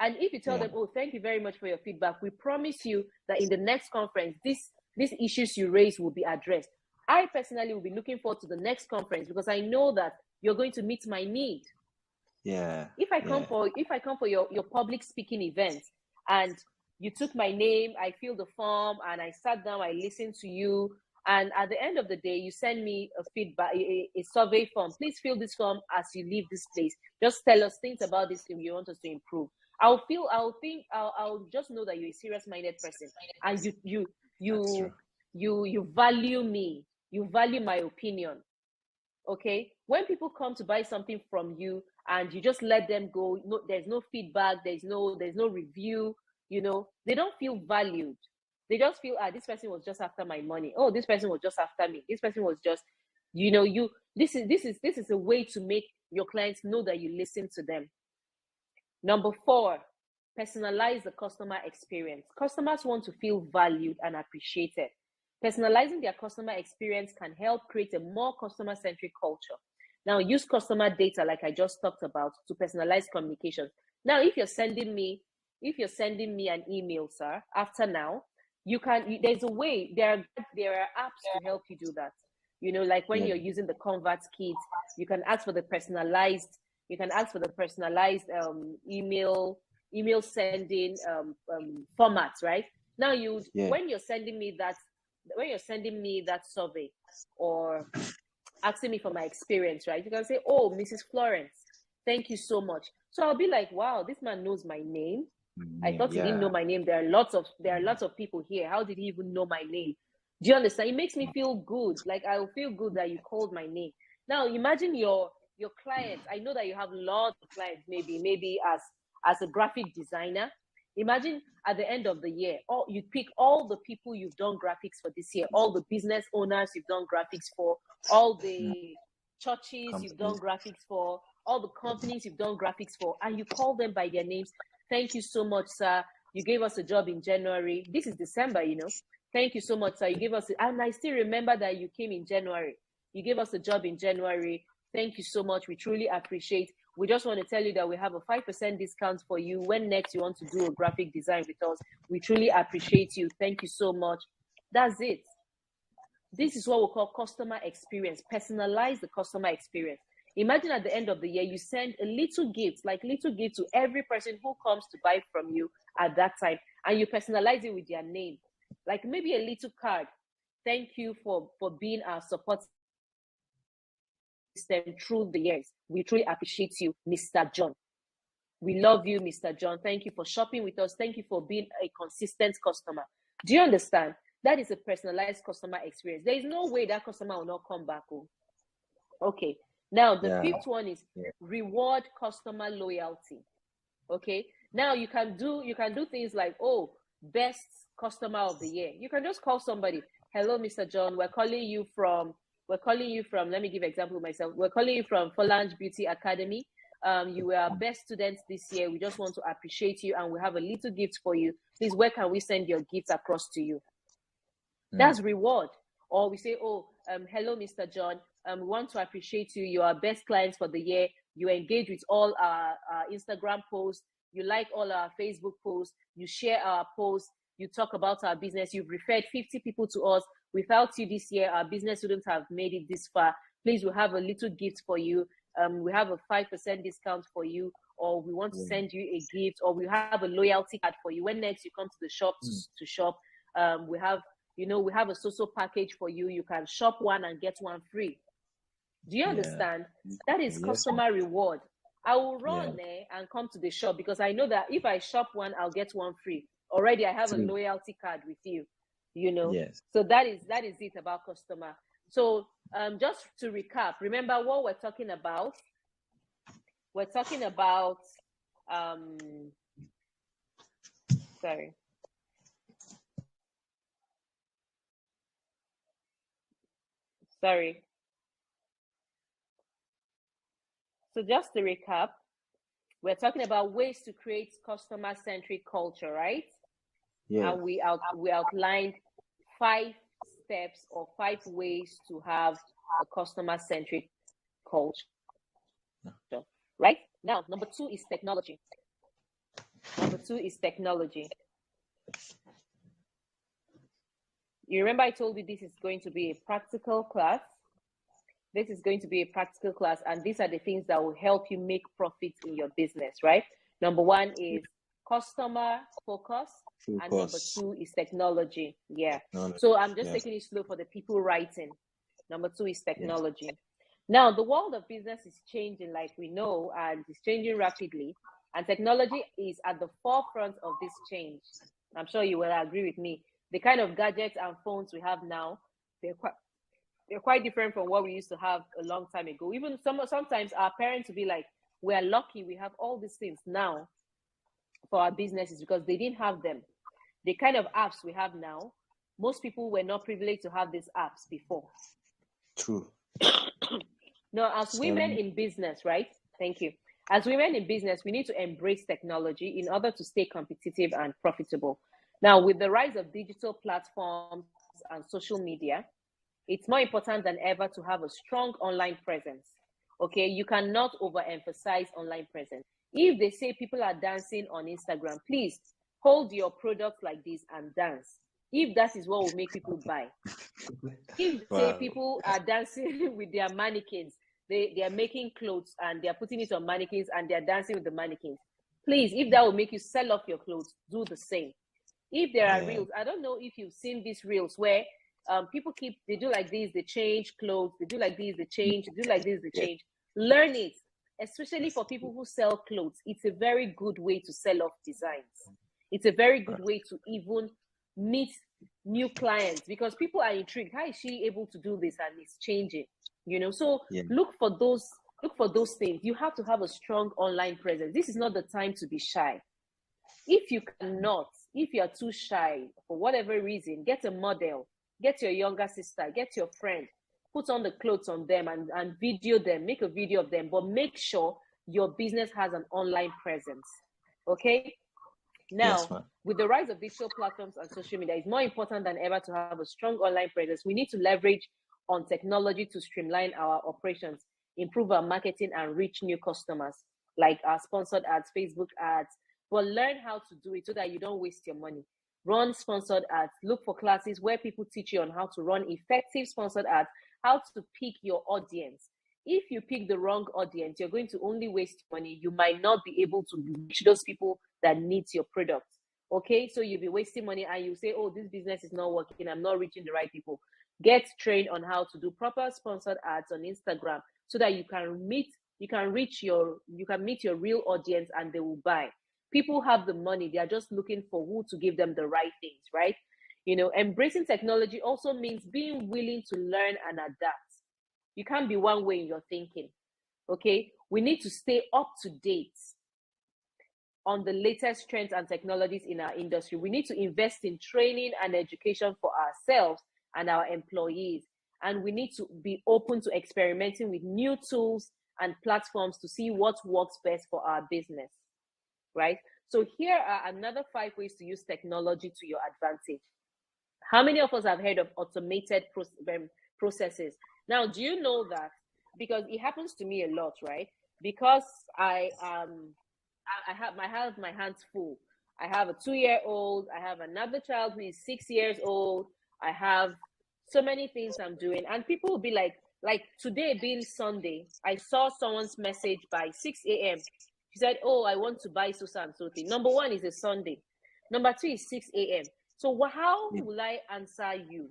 And if you tell them, oh, thank you very much for your feedback, we promise you that in the next conference, these issues you raise will be addressed. I personally will be looking forward to the next conference because I know that you're going to meet my need. Yeah. If I come for your public speaking event and you took my name, I filled the form, and I sat down, I listened to you, and at the end of the day, you send me a feedback, a survey form. Please fill this form as you leave this place. Just tell us things about this thing you want us to improve. I'll just know that you're a serious-minded person, and you value me. You value my opinion. Okay? When people come to buy something from you and you just let them go, there's no feedback, there's no review, they don't feel valued. They just feel, this person was just after my money. Oh, this person was just after me. This person was just, this is a way to make your clients know that you listen to them. Number 4, personalize the customer experience. Customers want to feel valued and appreciated. Personalizing their customer experience can help create a more customer-centric culture. Now, use customer data, like I just talked about, to personalize communication. Now, if you're sending me an email, sir, after now, there's a way, there are apps to help you do that. Like when you're using the Convert Kit, you can ask for the personalized email sending formats, right? Now when you're sending me that survey or asking me for my experience, right? You can say, oh, Mrs. Florence, thank you so much. So I'll be like, wow, this man knows my name. I thought he didn't know my name. There are lots of people here. How did he even know my name? Do you understand? It makes me feel good. Like I'll feel good that you called my name. Now imagine your clients. I know that you have lots of clients, maybe as a graphic designer. Imagine at the end of the year, you pick all the people you've done graphics for this year, all the business owners you've done graphics for, all the churches you've done graphics for, all the companies you've done graphics for, and you call them by their names. Thank you so much, sir. You gave us a job in January. This is December, you know. Thank you so much, sir. You gave us, and I still remember that you came in January. You gave us a job in January. Thank you so much. We truly appreciate. We just want to tell you that we have a 5% discount for you when next you want to do a graphic design with us. We truly appreciate you. Thank you so much. That's it. This is what we call customer experience. Personalize the customer experience. Imagine at the end of the year, you send a little gift, like little gift to every person who comes to buy from you at that time, and you personalize it with their name. Like maybe a little card. Thank you for being our support system through the years. We truly appreciate you, Mr. John. We love you, Mr. John. Thank you for shopping with us. Thank you for being a consistent customer. Do you understand? That is a personalized customer experience. There is no way that customer will not come back home. Okay. Now, the fifth one is reward customer loyalty. Okay. Now you can do things like, oh, best customer of the year. You can just call somebody. Hello, Mr. John. We're calling you from, let me give an example of myself. We're calling you from Lange Beauty Academy. You were our best students this year. We just want to appreciate you, and we have a little gift for you. Please, where can we send your gift across to you? That's reward. Or we say, oh, hello, Mr. John. We want to appreciate you. You are our best clients for the year. You engage with all our Instagram posts. You like all our Facebook posts. You share our posts. You talk about our business. You've referred 50 people to us. Without you this year, our business wouldn't have made it this far. Please, we have a little gift for you. We have a 5% discount for you, or we want to send you a gift, or we have a loyalty card for you. When next you come to the shop to shop, we have a social package for you. You can shop one and get one free. Do you understand? That is customer reward. I will run there and come to the shop because I know that if I shop one, I'll get one free. Already I have a loyalty card with you, you know. So that is it about customer. So just to recap, remember what we're talking about. We're talking about sorry. So just to recap, we're talking about ways to create customer-centric culture, right? Yeah. And we outlined 5 steps or 5 ways to have a customer-centric culture. Right? Now, number 2 is technology. You remember I told you this is going to be a practical class. This is going to be a practical class, and these are the things that will help you make profits in your business, right? Number 1 is customer focus, and number 2 is technology. So I'm just taking it slow for the people writing. Number 2 is technology. Now, the world of business is changing, like we know, and it's changing rapidly, and technology is at the forefront of this change. I'm sure you will agree with me. The kind of gadgets and phones we have now, they're quite different from what we used to have a long time ago. Even sometimes our parents will be like, we're lucky we have all these things now for our businesses because they didn't have them. The kind of apps we have now, most people were not privileged to have these apps before. True. Now, as women in business, right? Thank you. As women in business, we need to embrace technology in order to stay competitive and profitable. Now, with the rise of digital platforms and social media, it's more important than ever to have a strong online presence. Okay, you cannot overemphasize online presence. If they say people are dancing on Instagram, please hold your products like this and dance. If that is what will make people buy. If they say people are dancing with their mannequins, they are making clothes and they are putting it on mannequins and they are dancing with the mannequins. Please, if that will make you sell off your clothes, do the same. If there are reels, I don't know if you've seen these reels where people they do like this, they change clothes, they do like this, they change, they do like this, they change. Learn it, especially for people who sell clothes. It's a very good way to sell off designs. It's a very good way to even meet new clients because people are intrigued. How is she able to do this and it's changing? You know, so look for those things. You have to have a strong online presence. This is not the time to be shy. If you cannot, if you are too shy for whatever reason, get a model, get your younger sister, get your friend, put on the clothes on them and video them, make a video of them, but make sure your business has an online presence. Okay? Now, Yes, ma'am. with the rise of digital platforms and social media, it's more important than ever to have a strong online presence. We need to leverage on technology to streamline our operations, improve our marketing, and reach new customers, like our sponsored ads, Facebook ads. But learn how to do it so that you don't waste your money. Run sponsored ads. Look for classes where people teach you on how to run effective sponsored ads, how to pick your audience. If you pick the wrong audience, you're going to only waste money. You might not be able to reach those people that needs your product. Okay, so you'll be wasting money and you say, oh, this business is not working, I'm not reaching the right people. Get trained on how to do proper sponsored ads on Instagram so that you can meet your real audience and they will buy. People have the money, they are just looking for who to give them the right things, right? Embracing technology also means being willing to learn and adapt. You can't be one way in your thinking. Okay, we need to stay up to date on the latest trends and technologies in our industry. We need to invest in training and education for ourselves and our employees. And we need to be open to experimenting with new tools and platforms to see what works best for our business, right? So here are another 5 ways to use technology to your advantage. How many of us have heard of automated processes? Now, do you know that? Because it happens to me a lot, right? Because I have my hands full. I have a 2-year-old. I have another child who is 6 years old. I have so many things I'm doing, and people will be like today being Sunday, I saw someone's message by 6 a.m. She said, "Oh, I want to buy so and so thing." Number one is a Sunday. Number two is 6 a.m. So how will I answer you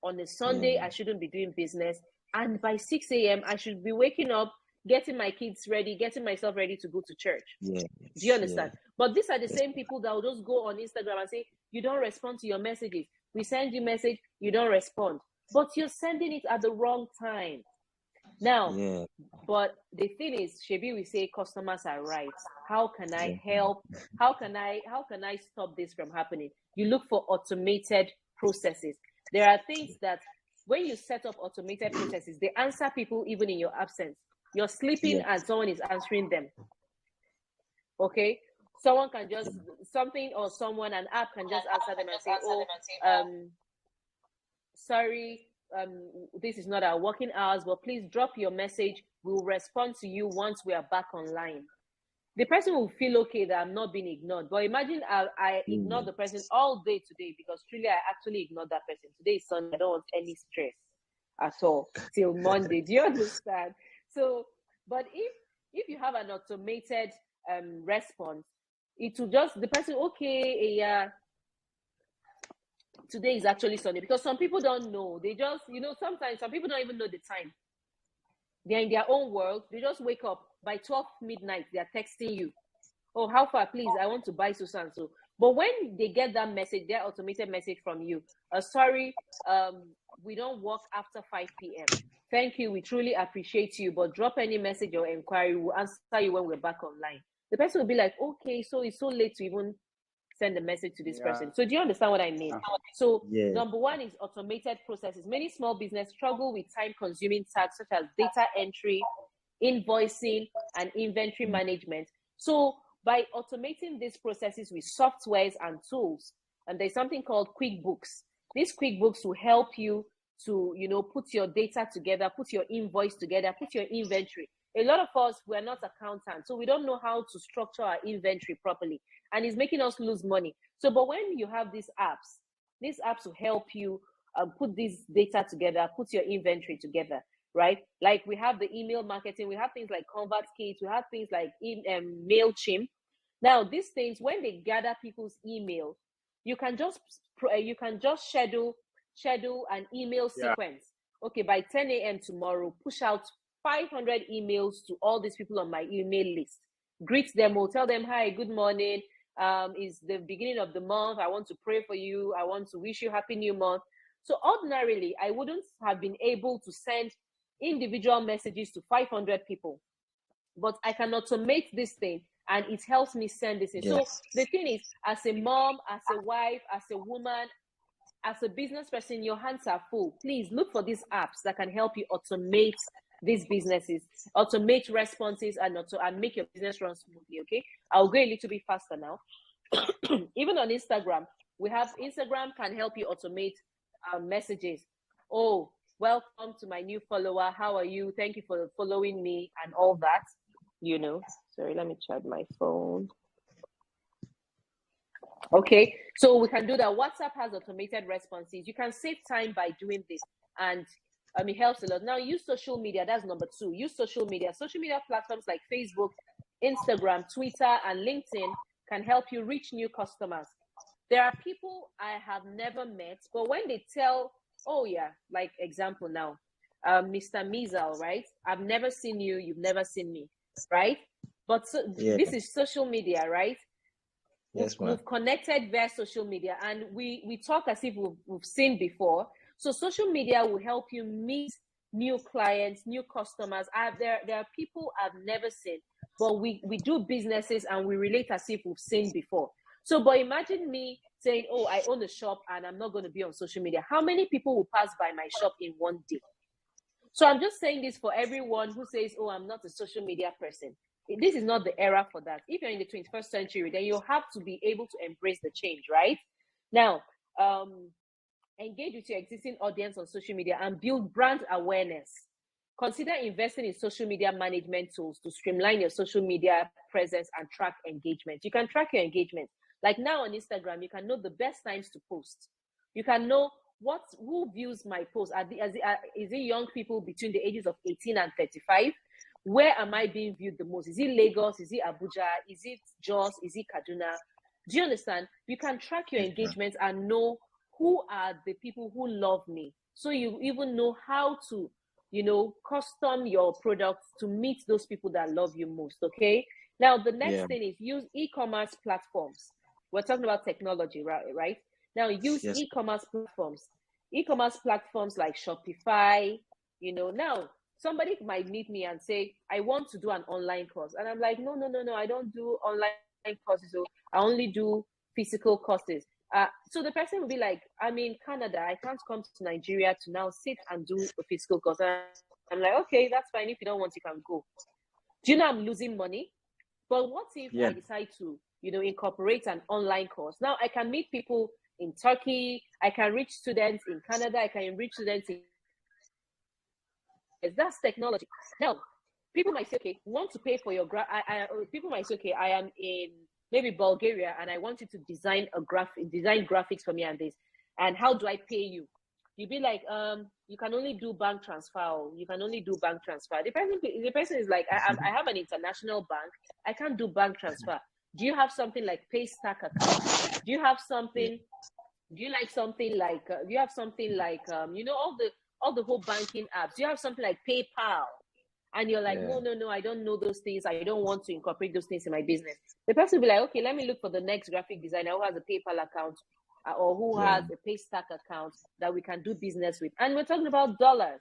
on a Sunday? I shouldn't be doing business, and by 6 a.m. I should be waking up, getting my kids ready, getting myself ready to go to church. Yes, do you understand? yes. But these are the same people that will just go on Instagram and say, you don't respond to your messages. We send you message, you don't respond. But you're sending it at the wrong time. Now, Yeah. but the thing is, Shebi, we say customers are right. How can I help? How can I stop this from happening? You look for automated processes. There are things that when you set up automated processes, they answer people even in your absence. You're sleeping and someone is answering them. Okay, someone can just something or someone, an app can just answer them and say, oh, sorry, this is not our working hours, but please drop your message, we'll respond to you once we are back online. The person will feel okay that I'm not being ignored. But imagine I ignored the person all day today, because truly I actually ignored that person. Today is Sunday, I don't want any stress at all till Monday. Do you understand? So, but if you have an automated response, it will just, the person, okay, yeah, today is actually Sunday, because some people don't know. They just, sometimes some people don't even know the time. They're in their own world. They just wake up by 12 midnight. They're texting you, oh, how far, please, I want to buy so and so. But when they get that message, their automated message from you, sorry, we don't work after 5 p.m. Thank you, we truly appreciate you, but drop any message or inquiry, we'll answer you when we're back online. The person will be like, okay, so it's so late to even send a message to this person. So do you understand what I mean? So number one is automated processes. Many small business struggle with time-consuming tasks such as data entry, invoicing, and inventory management. So by automating these processes with softwares and tools, and there's something called QuickBooks. These QuickBooks will help you to, put your data together, put your invoice together, put your inventory. A lot of us, we're not accountants, so we don't know how to structure our inventory properly, and it's making us lose money. So, but when you have these apps will help you put this data together, put your inventory together, right? Like we have the email marketing, we have things like ConvertKit, we have things like MailChimp. Now, these things, when they gather people's email, you can just schedule an email sequence. Okay, by 10 a.m. tomorrow, push out 500 emails to all these people on my email list. Greet them, or tell them, hi, good morning. It's the beginning of the month. I want to pray for you. I want to wish you happy new month. So ordinarily, I wouldn't have been able to send individual messages to 500 people, but I can automate this thing and it helps me send this in. Yes. So the thing is, as a mom, as a wife, as a woman, as a business person, your hands are full. Please look for these apps that can help you automate these businesses, automate responses, and make your business run smoothly. Okay, I'll go a little bit faster now. Even on Instagram, we have Instagram can help you automate messages. Oh, welcome to my new follower. How are you? Thank you for following me and all that. Sorry, let me charge my phone. Okay, so we can do that. WhatsApp has automated responses. You can save time by doing this, and it helps a lot. Now, use social media. That's number 2. Use social media. Social media platforms like Facebook, Instagram, Twitter, and LinkedIn can help you reach new customers. There are people I have never met, but when they tell, oh yeah, like example now, Mr. Mizal, right? I've never seen you, you've never seen me, right? But this is social media, right? Yes, we've connected via social media, and we talk as if we've seen before. So social media will help you meet new clients, new customers. There are people I've never seen, but we do businesses and we relate as if we've seen before. So, but imagine me saying, oh, I own a shop and I'm not going to be on social media. How many people will pass by my shop in one day? So I'm just saying this for everyone who says, oh, I'm not a social media person. This is not the era for that. If you're in the 21st century, then you have to be able to embrace the change, right? Now, engage with your existing audience on social media and build brand awareness. Consider investing in social media management tools to streamline your social media presence and track engagement. You can track your engagement. Like now on Instagram, you can know the best times to post. You can know who views my post. Is it young people between the ages of 18 and 35? Where am I being viewed the most? Is it Lagos? Is it Abuja? Is it Jos? Is it Kaduna? Do you understand? You can track your engagements and know who are the people who love me. So you even know how to, custom your products to meet those people that love you most, okay? Now, the next thing is use e-commerce platforms. We're talking about technology, right? Now, use e-commerce platforms. E-commerce platforms like Shopify, now, somebody might meet me and say, I want to do an online course. And I'm like, no, I don't do online courses. So I only do physical courses. So the person will be like, I'm in Canada. I can't come to Nigeria to now sit and do a physical course. And I'm like, okay, that's fine. If you don't want, you can go. Do you know I'm losing money? But what if I decide to, incorporate an online course? Now I can meet people in Turkey. I can reach students in Canada. I can reach students in that's technology. Now, people might say, okay, want to pay for your people might say, okay, I am in maybe Bulgaria and I want you to design graphics for me and this. And how do I pay you? You'd be like, you can only do bank transfer. Or you can only do bank transfer. The person is like, I have an international bank. I can't do bank transfer. Do you have something like Paystack account? Do you have something? Do you like something like? Do you have something like? All the whole banking apps. Do you have something like PayPal? And you're like, no, I don't know those things. I don't want to incorporate those things in my business. The person will be like, okay, let me look for the next graphic designer who has a PayPal account or who has a Paystack account that we can do business with. And we're talking about dollars.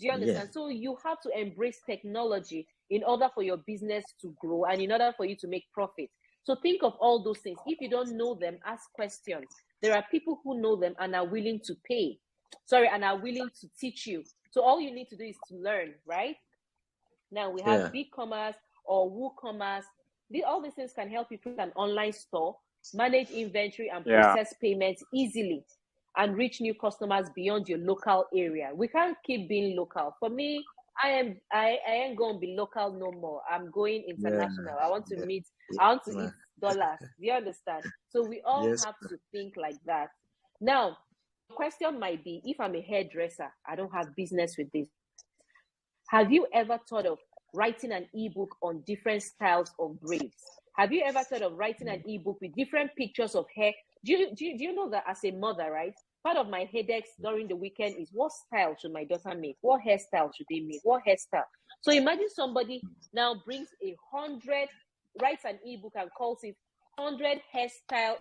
Do you understand? So you have to embrace technology in order for your business to grow and in order for you to make profit. So think of all those things. If you don't know them, ask questions. There are people who know them and are willing to pay. And are willing to teach you. So all you need to do is to learn, right? Now we have BigCommerce or WooCommerce. All these things can help you create an online store, manage inventory and process payments easily, and reach new customers beyond your local area. We can't keep being local. For me, I ain't going to be local no more. I'm going international. I want to eat dollars. Do you understand? So we all have to think like that. Now, the question might be, if I'm a hairdresser, I don't have business with this. Have you ever thought of writing an ebook on different styles of braids? Have you ever thought of writing an ebook with different pictures of hair? Do you know that as a mother, right? Part of my headaches during the weekend is, what style should my daughter make? What hairstyle should they make? What hairstyle? So imagine somebody now brings 100, writes an ebook and calls it 100 hairstyle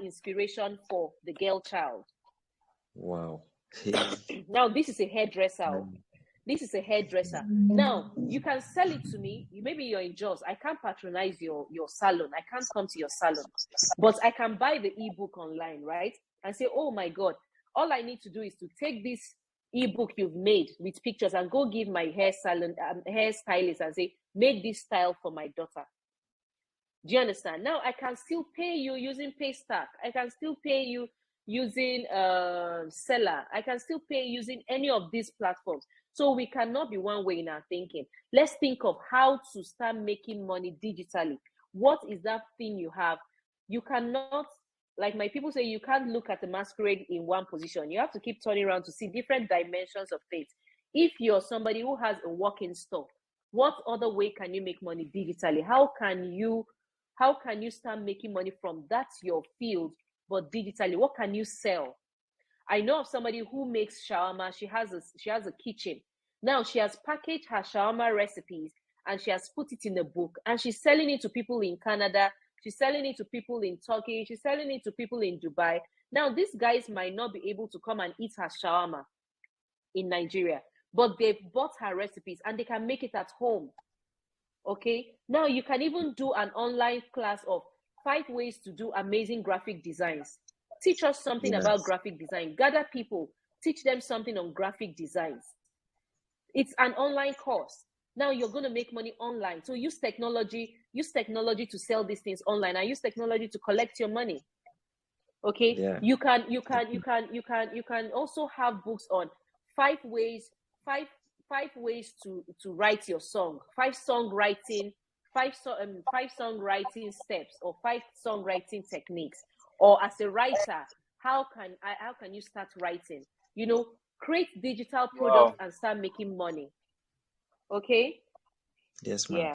inspiration for the girl child. Wow. Now this is a hairdresser. This is a hairdresser. Now, you can sell it to me. Maybe you're in Jos. I can't patronize your salon. I can't come to your salon. But I can buy the ebook online, right? And say, oh my God, all I need to do is to take this ebook you've made with pictures and go give my hair salon, hairstylist and say, make this style for my daughter. Do you understand? Now I can still pay you using Paystack. I can still pay you using Seller. I can still pay using any of these platforms. So we cannot be one way in our thinking. Let's think of how to start making money digitally. What is that thing you have? You cannot, like my people say, you can't look at the masquerade in one position. You have to keep turning around to see different dimensions of things. If you're somebody who has a walk-in store, what other way can you make money digitally? How can you start making money from that's your field, but digitally? What can you sell? I know of somebody who makes shawarma. She has a kitchen. Now she has packaged her shawarma recipes and she has put it in a book and she's selling it to people in Canada. She's selling it to people in Turkey. She's selling it to people in Dubai. Now these guys might not be able to come and eat her shawarma in Nigeria, but they've bought her recipes and they can make it at home. Okay, now you can even do an online class of 5 ways to do amazing graphic designs. Teach us something about graphic design. Gather people, teach them something on graphic designs. It's an online course. Now you're going to make money online. So use technology to sell these things online, and use technology to collect your money. Okay, yeah. You can also have books on 5 ways to write your song, 5 songwriting steps, or 5 songwriting techniques. Or as a writer, how can you start writing? You know, create digital products and start making money. Okay? Yes, ma'am.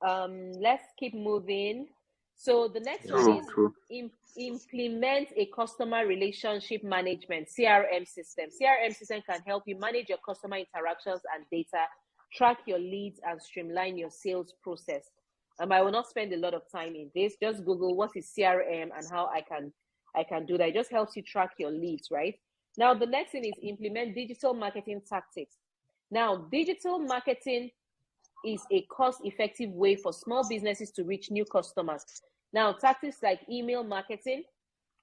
Yeah. Let's keep moving. So the next one is implement a customer relationship management, CRM system. CRM system can help you manage your customer interactions and data, track your leads, and streamline your sales process. I will not spend a lot of time in this. Just Google what is CRM and how I can do that. It just helps you track your leads, right? Now, the next thing is implement digital marketing tactics. Now, digital marketing is a cost-effective way for small businesses to reach new customers. Now, tactics like email marketing.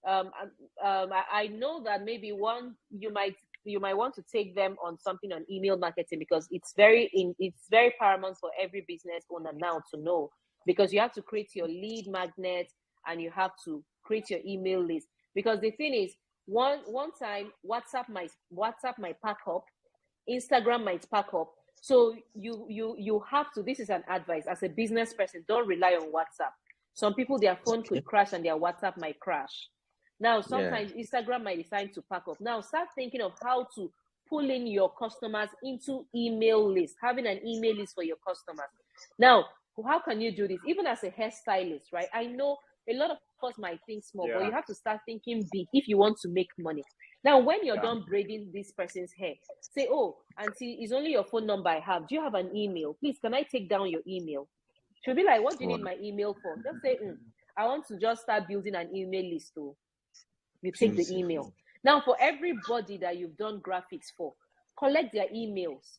I know that maybe you might want to take them on something on email marketing, because it's very paramount for every business owner now to know, because you have to create your lead magnet and you have to create your email list. Because the thing is, one time WhatsApp might pack up, Instagram might pack up. So you have to, this is an advice as a business person, don't rely on WhatsApp. Some people, their phone could crash and their WhatsApp might crash. Now, sometimes Instagram might decide to pack up. Now, start thinking of how to pull in your customers into email list, having an email list for your customers. Now, how can you do this? Even as a hairstylist, right? I know a lot of us might think small, but you have to start thinking big if you want to make money. Now, when you're done braiding this person's hair, say, oh, auntie, it's only your phone number I have. Do you have an email? Please, can I take down your email? She'll be like, what do you need my email for? Just say, I want to just start building an email list. So you take the email. Now, for everybody that you've done graphics for, collect their emails.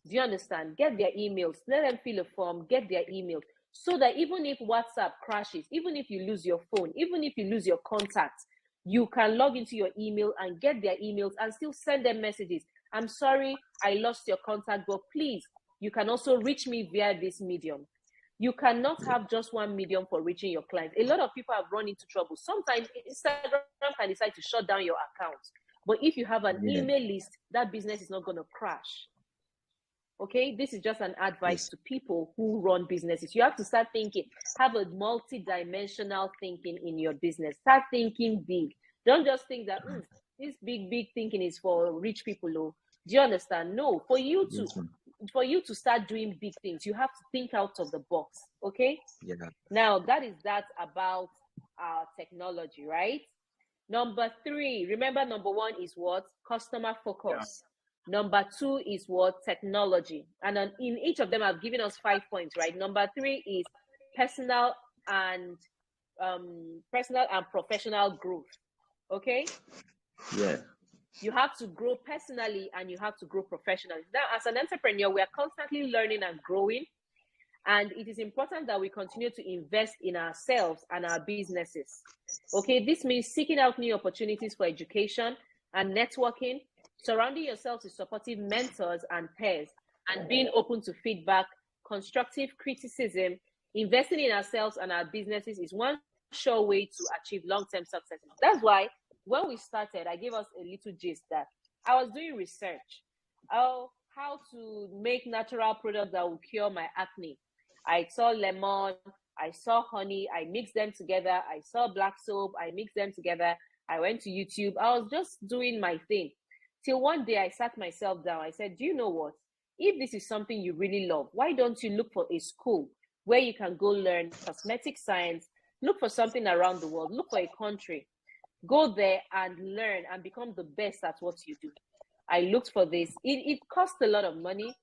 Do you understand? Get their emails. Let them fill a form. Get their emails. So that even if WhatsApp crashes, even if you lose your phone, even if you lose your contacts, you can log into your email and get their emails and still send them messages. I'm sorry, I lost your contact, but please, you can also reach me via this medium. You cannot have just one medium for reaching your clients. A lot of people have run into trouble. Sometimes Instagram can decide to shut down your account. But if you have an email list, that business is not going to crash. Okay, this is just an advice to people who run businesses. You have to start thinking, have a multi-dimensional thinking in your business. Start thinking big. Don't just think that this big thinking is for rich people. Oh. Do you understand? No, for you to start doing big things, you have to think out of the box. Okay? Yeah. Now that is that about technology, right? Number 3, remember number 1 is what? Customer focus. Yeah. Number 2 is what? Technology. And in each of them, I've given us 5 points, right? Number 3 is personal and professional growth. Okay? Yeah. You have to grow personally and you have to grow professionally. Now, as an entrepreneur, we are constantly learning and growing. And it is important that we continue to invest in ourselves and our businesses. Okay, this means seeking out new opportunities for education and networking, surrounding yourselves with supportive mentors and peers, and being open to feedback, constructive criticism. Investing in ourselves and our businesses is one sure way to achieve long-term success. That's why when we started, I gave us a little gist that I was doing research. Oh, how to make natural products that will cure my acne. I saw lemon, I saw honey, I mixed them together. I saw black soap, I mixed them together. I went to YouTube. I was just doing my thing. Till one day I sat myself down. I said, do you know what? If this is something you really love, why don't you look for a school where you can go learn cosmetic science, look for something around the world, look for a country, go there and learn and become the best at what you do. I looked for this. It cost a lot of money.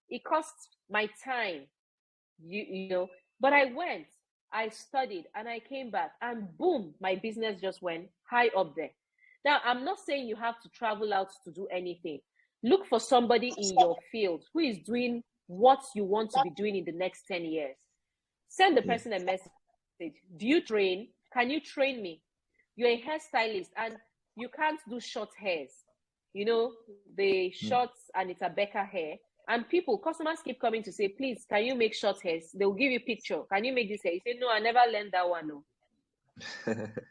It cost my time, you know, but I went, I studied, and I came back, and boom, my business just went high up there. Now, I'm not saying you have to travel out to do anything. Look for somebody in your field who is doing what you want to be doing in the next 10 years. Send the person a message. Do you train? Can you train me? You're a hairstylist and you can't do short hairs. You know, the shorts and it's a Becca hair. And customers keep coming to say, please, can you make short hairs? They'll give you a picture. Can you make this hair? You say, no, I never learned that one. No.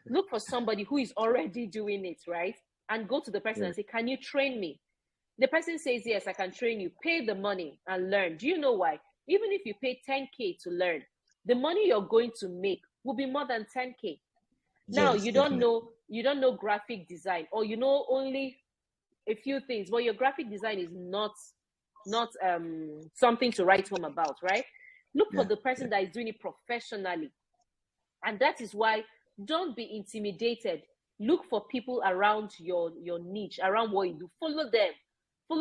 Look for somebody who is already doing it, right? And go to the person and say, can you train me? The person says, yes, I can train you. Pay the money and learn. Do you know why? Even if you pay 10K to learn, the money you're going to make will be more than 10K. Now, Yes, you don't know graphic design, or you know only a few things, but your graphic design is not something to write home about, right? Look for the person that is doing it professionally. And that is why don't be intimidated. Look for people around your niche, around what you do. Follow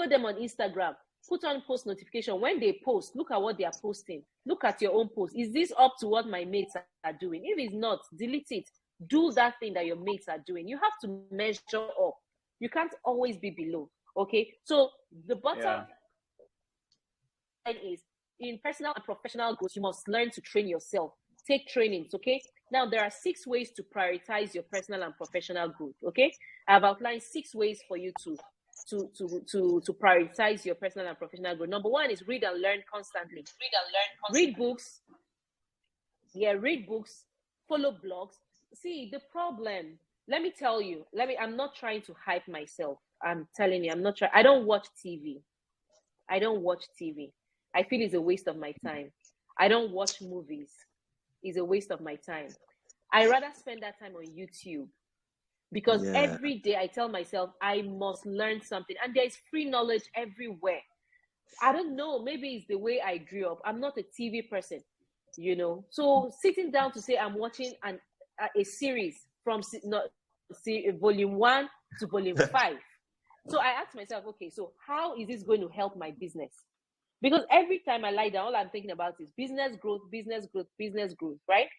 them on Instagram. Put on post notification. When they post, look at what they are posting. Look at your own post. Is this up to what my mates are doing? If it's not, delete it. Do that thing that your mates are doing. You have to measure up. You can't always be below. Okay, so the bottom line is, in personal and professional growth, you must learn to train yourself. Take trainings. Okay, now there are 6 ways to prioritize your personal and professional growth. Okay, I've outlined 6 ways for you to prioritize your personal and professional growth. Number 1 is read and learn constantly. Read books. Read books. Follow blogs. See, the problem, let me tell you, I'm not trying to hype myself. I'm telling you, I don't watch TV. I feel it's a waste of my time. I don't watch movies. It's a waste of my time. I rather spend that time on YouTube, because every day I tell myself I must learn something, and there's free knowledge everywhere. I don't know, maybe it's the way I grew up. I'm not a TV person, you know. So sitting down to say I'm watching a series from volume 1 to volume 5. So I asked myself, okay, so how is this going to help my business? Because every time I lie down, all I'm thinking about is business growth, right?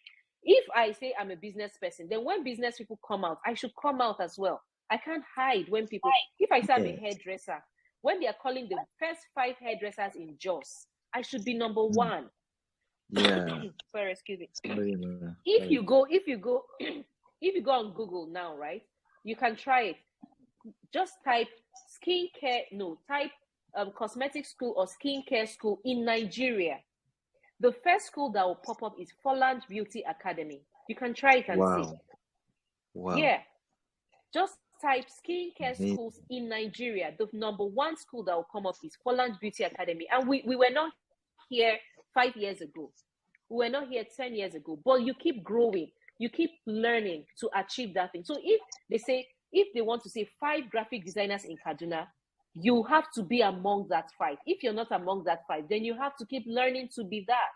If I say I'm a business person, then when business people come out, I should come out as well. I can't hide when people, if I say I'm a hairdresser, when they are calling the first 5 hairdressers in Jos, I should be number 1. Sorry, excuse me. If you go on Google now, right, you can try it. Just type cosmetic school or skincare school in Nigeria. The first school that will pop up is Folland Beauty Academy. You can try it and see. Yeah. Just type skincare schools in Nigeria. The number 1 school that will come up is Folland Beauty Academy. And we were not here 5 years ago. We were not here 10 years ago. But you keep growing. You keep learning to achieve that thing. So if they want to say 5 graphic designers in Kaduna, you have to be among that 5. If you're not among that 5, then you have to keep learning to be that.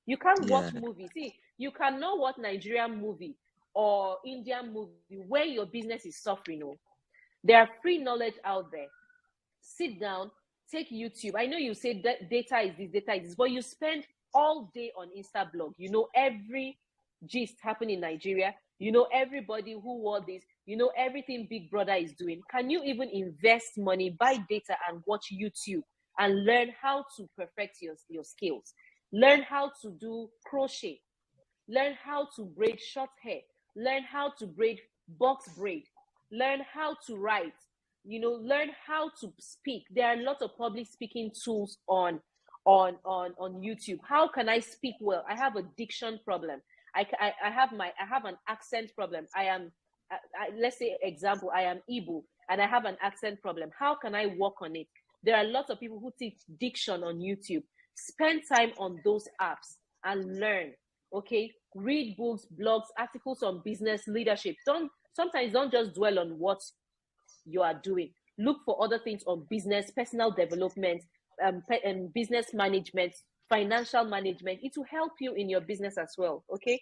You can't watch movies. See, you cannot watch Nigerian movie or Indian movie where your business is suffering. There are free knowledge out there. Sit down, take YouTube. I know you say that data is this, but you spend all day on Insta blog. You know every gist happening in Nigeria. You know everybody who wore this. you know everything Big Brother is doing? Can you even invest money, buy data, and watch YouTube and learn how to perfect your skills? Learn how to do crochet, learn how to braid short hair, learn how to braid box braid, learn how to write, you know, learn how to speak. There are a lot of public speaking tools on YouTube. How can I speak well? I have a diction problem. I have an accent problem. Let's say example, I am Igbo and I have an accent problem. How can I work on it? There are lots of people who teach diction on YouTube. Spend time on those apps and learn. Okay, read books, blogs, articles on business leadership. Sometimes don't just dwell on what you are doing. Look for other things on business, personal development, and business management, financial management. It will help you in your business as well. Okay,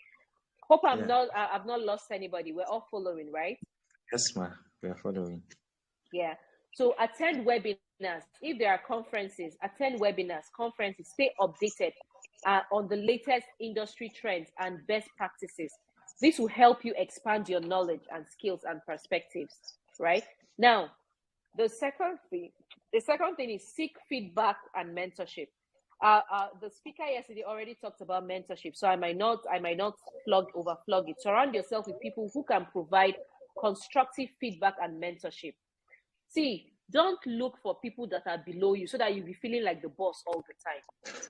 hope I've not lost anybody. We're all following, right? Yes, ma. We are following. Yeah. So attend webinars. If there are conferences, attend webinars, conferences. Stay updated on the latest industry trends and best practices. This will help you expand your knowledge and skills and perspectives, right? Now, the second thing is seek feedback and mentorship. The speaker yesterday already talked about mentorship, so I might not overflog it. Surround yourself with people who can provide constructive feedback and mentorship. See, don't look for people that are below you so that you'll be feeling like the boss all the time.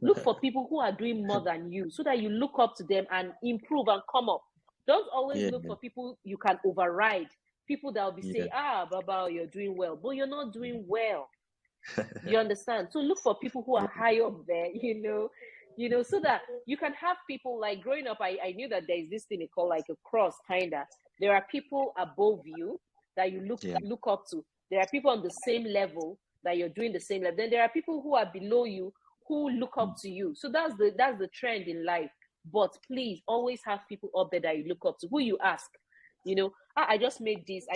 Look for people who are doing more than you so that you look up to them and improve and come up. Don't always look for people you can override. People that will be saying, Baba, you're doing well, but you're not doing well. You understand? So look for people who are high up there, so that you can have people like growing up. I knew that there's this thing they call like a cross, kinda. There are people above you that you look up to. There are people on the same level that you're doing the same level. Then there are people who are below you who look up to you. So that's the trend in life. But please always have people up there that you look up to, who you ask, I just made this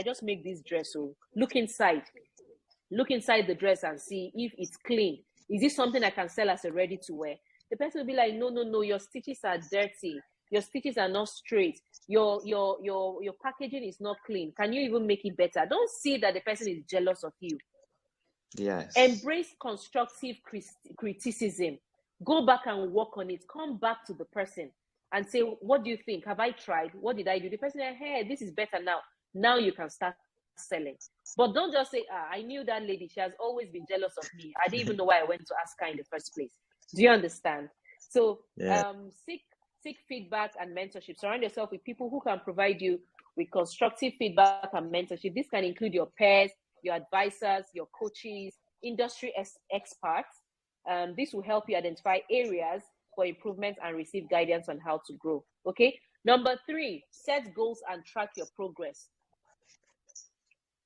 dress. So look inside the dress and see if it's clean. Is this something I can sell as a ready to wear? The person will be like, no, your stitches are dirty. Your stitches are not straight. Your packaging is not clean. Can you even make it better? Don't see that the person is jealous of you. Yes. Embrace constructive criticism. Go back and work on it. Come back to the person and say, what do you think? Have I tried? What did I do? The person said, hey, this is better now. Now you can start selling. But don't just say, I knew that lady. She has always been jealous of me. I didn't even know why I went to ask her in the first place. Do you understand? So seek feedback and mentorship. Surround yourself with people who can provide you with constructive feedback and mentorship. This can include your peers, your advisors, your coaches, industry experts. This will help you identify areas for improvement and receive guidance on how to grow. Okay. Number 3, set goals and track your progress.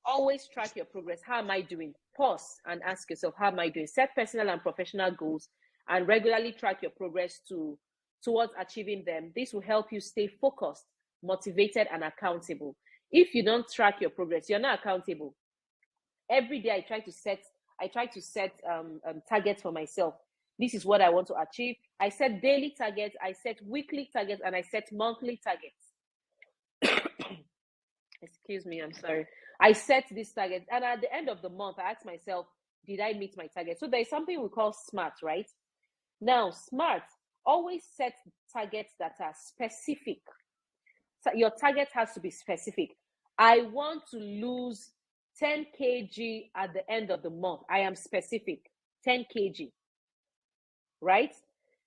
Always track your progress. How am I doing? Pause and ask yourself, how am I doing? Set personal and professional goals and regularly track your progress towards achieving them. This will help you stay focused, motivated, and accountable. If you don't track your progress, you're not accountable. Every day I try to set targets for myself. This is what I want to achieve. I set daily targets, I set weekly targets, and I set monthly targets. Excuse me, I'm sorry. I set this target, and at the end of the month, I ask myself, did I meet my target? So there's something we call SMART, right? Now, SMART, always set targets that are specific. So your target has to be specific. I want to lose 10 kg at the end of the month. I am specific, 10 kg, right?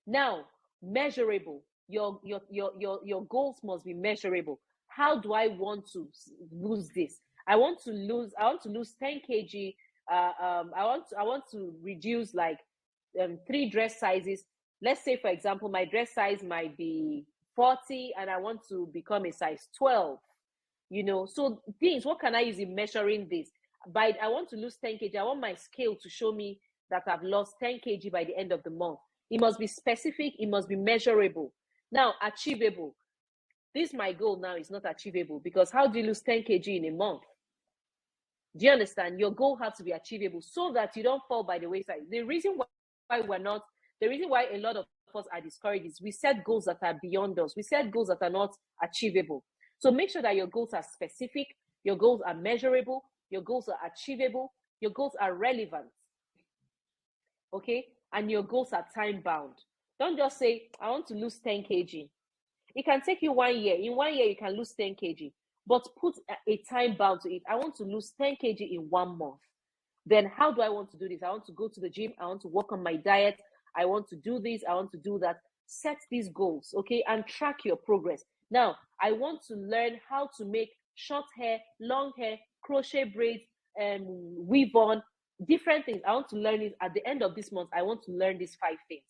Now, measurable. Your goals must be measurable. How do I want to lose this? I want to lose 10 kg. I want to reduce like 3 dress sizes. Let's say, for example, my dress size might be 40 and I want to become a size 12. So things, what can I use in measuring this? I want to lose 10 kg. I want my scale to show me that I've lost 10 kg by the end of the month. It must be specific. It must be measurable. Now, achievable. This my goal now is not achievable because how do you lose 10 kg in a month? Do you understand? Your goal has to be achievable so that you don't fall by the wayside. The reason why a lot of us are discouraged is we set goals that are beyond us. We set goals that are not achievable. So make sure that your goals are specific, Your goals are measurable. Your goals are achievable. Your goals are relevant. Okay? And your goals are time bound. Don't just say, I want to lose 10 kg. It can take you 1 year. In 1 year, you can lose 10 kg. But put a time bound to it. I want to lose 10 kg in 1 month. Then how do I want to do this? I want to go to the gym. I want to work on my diet. I want to do this. I want to do that. Set these goals, okay? And track your progress. Now, I want to learn how to make short hair, long hair, crochet braids, weave on, different things. I want to learn it at the end of this month. I want to learn these 5 things.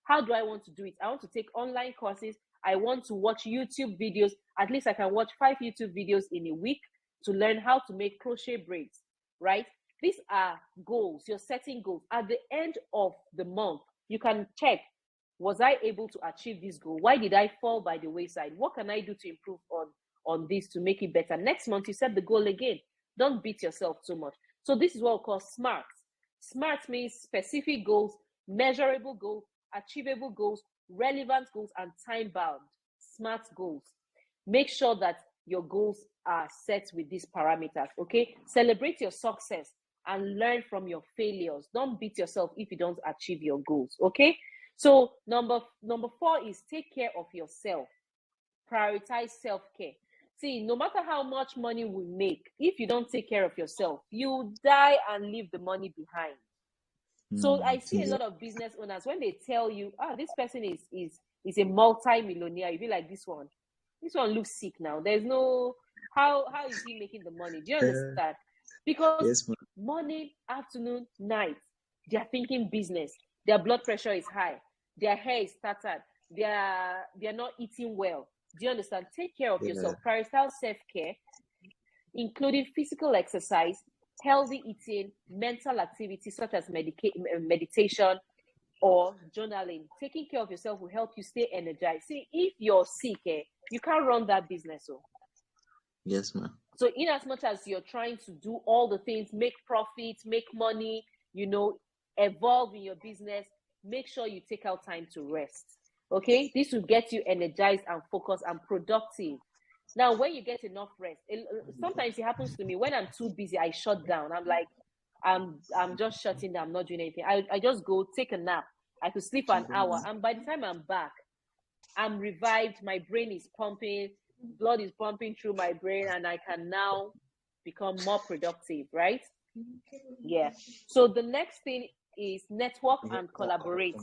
How do I want to do it? I want to take online courses. I want to watch YouTube videos. At least I can watch 5 YouTube videos in a week to learn how to make crochet braids, right? These are goals. You're setting goals. At the end of the month, you can check, was I able to achieve this goal? Why did I fall by the wayside? What can I do to improve on this to make it better? Next month, you set the goal again. Don't beat yourself too much. So this is what we call SMART. SMART means specific goals, measurable goals, achievable goals, relevant goals, and time-bound. SMART goals. Make sure that your goals are set with these parameters, okay? Celebrate your success and learn from your failures. Don't beat yourself if you don't achieve your goals, okay? So number 4 is take care of yourself. Prioritize self-care. See, no matter how much money we make, if you don't take care of yourself, you die and leave the money behind. So I see a lot of business owners, when they tell you, this person is a multi-millionaire, you be like, this one looks sick now. There's no, how is he making the money? Do you understand? Because yes, morning, afternoon, night, they are thinking business. Their blood pressure is high. Their hair is tattered. They are not eating well. Do you understand? Take care of yourself. Prioritize self-care, including physical exercise, healthy eating, mental activities such as meditation or journaling. Taking care of yourself will help you stay energized. See, if you're sick, you can't run that business. Yes, ma'am. So in as much as you're trying to do all the things, make profits, make money, evolve in your business, make sure you take out time to rest. Okay? This will get you energized and focused and productive. Now, when you get enough rest, sometimes it happens to me. When I'm too busy, I shut down. I'm like, I'm just shutting down. I'm not doing anything. I just go take a nap. I could sleep for an hour. And by the time I'm back, I'm revived. My brain is pumping. Blood is pumping through my brain. And I can now become more productive, right? Yeah. So the next thing is network and collaborate.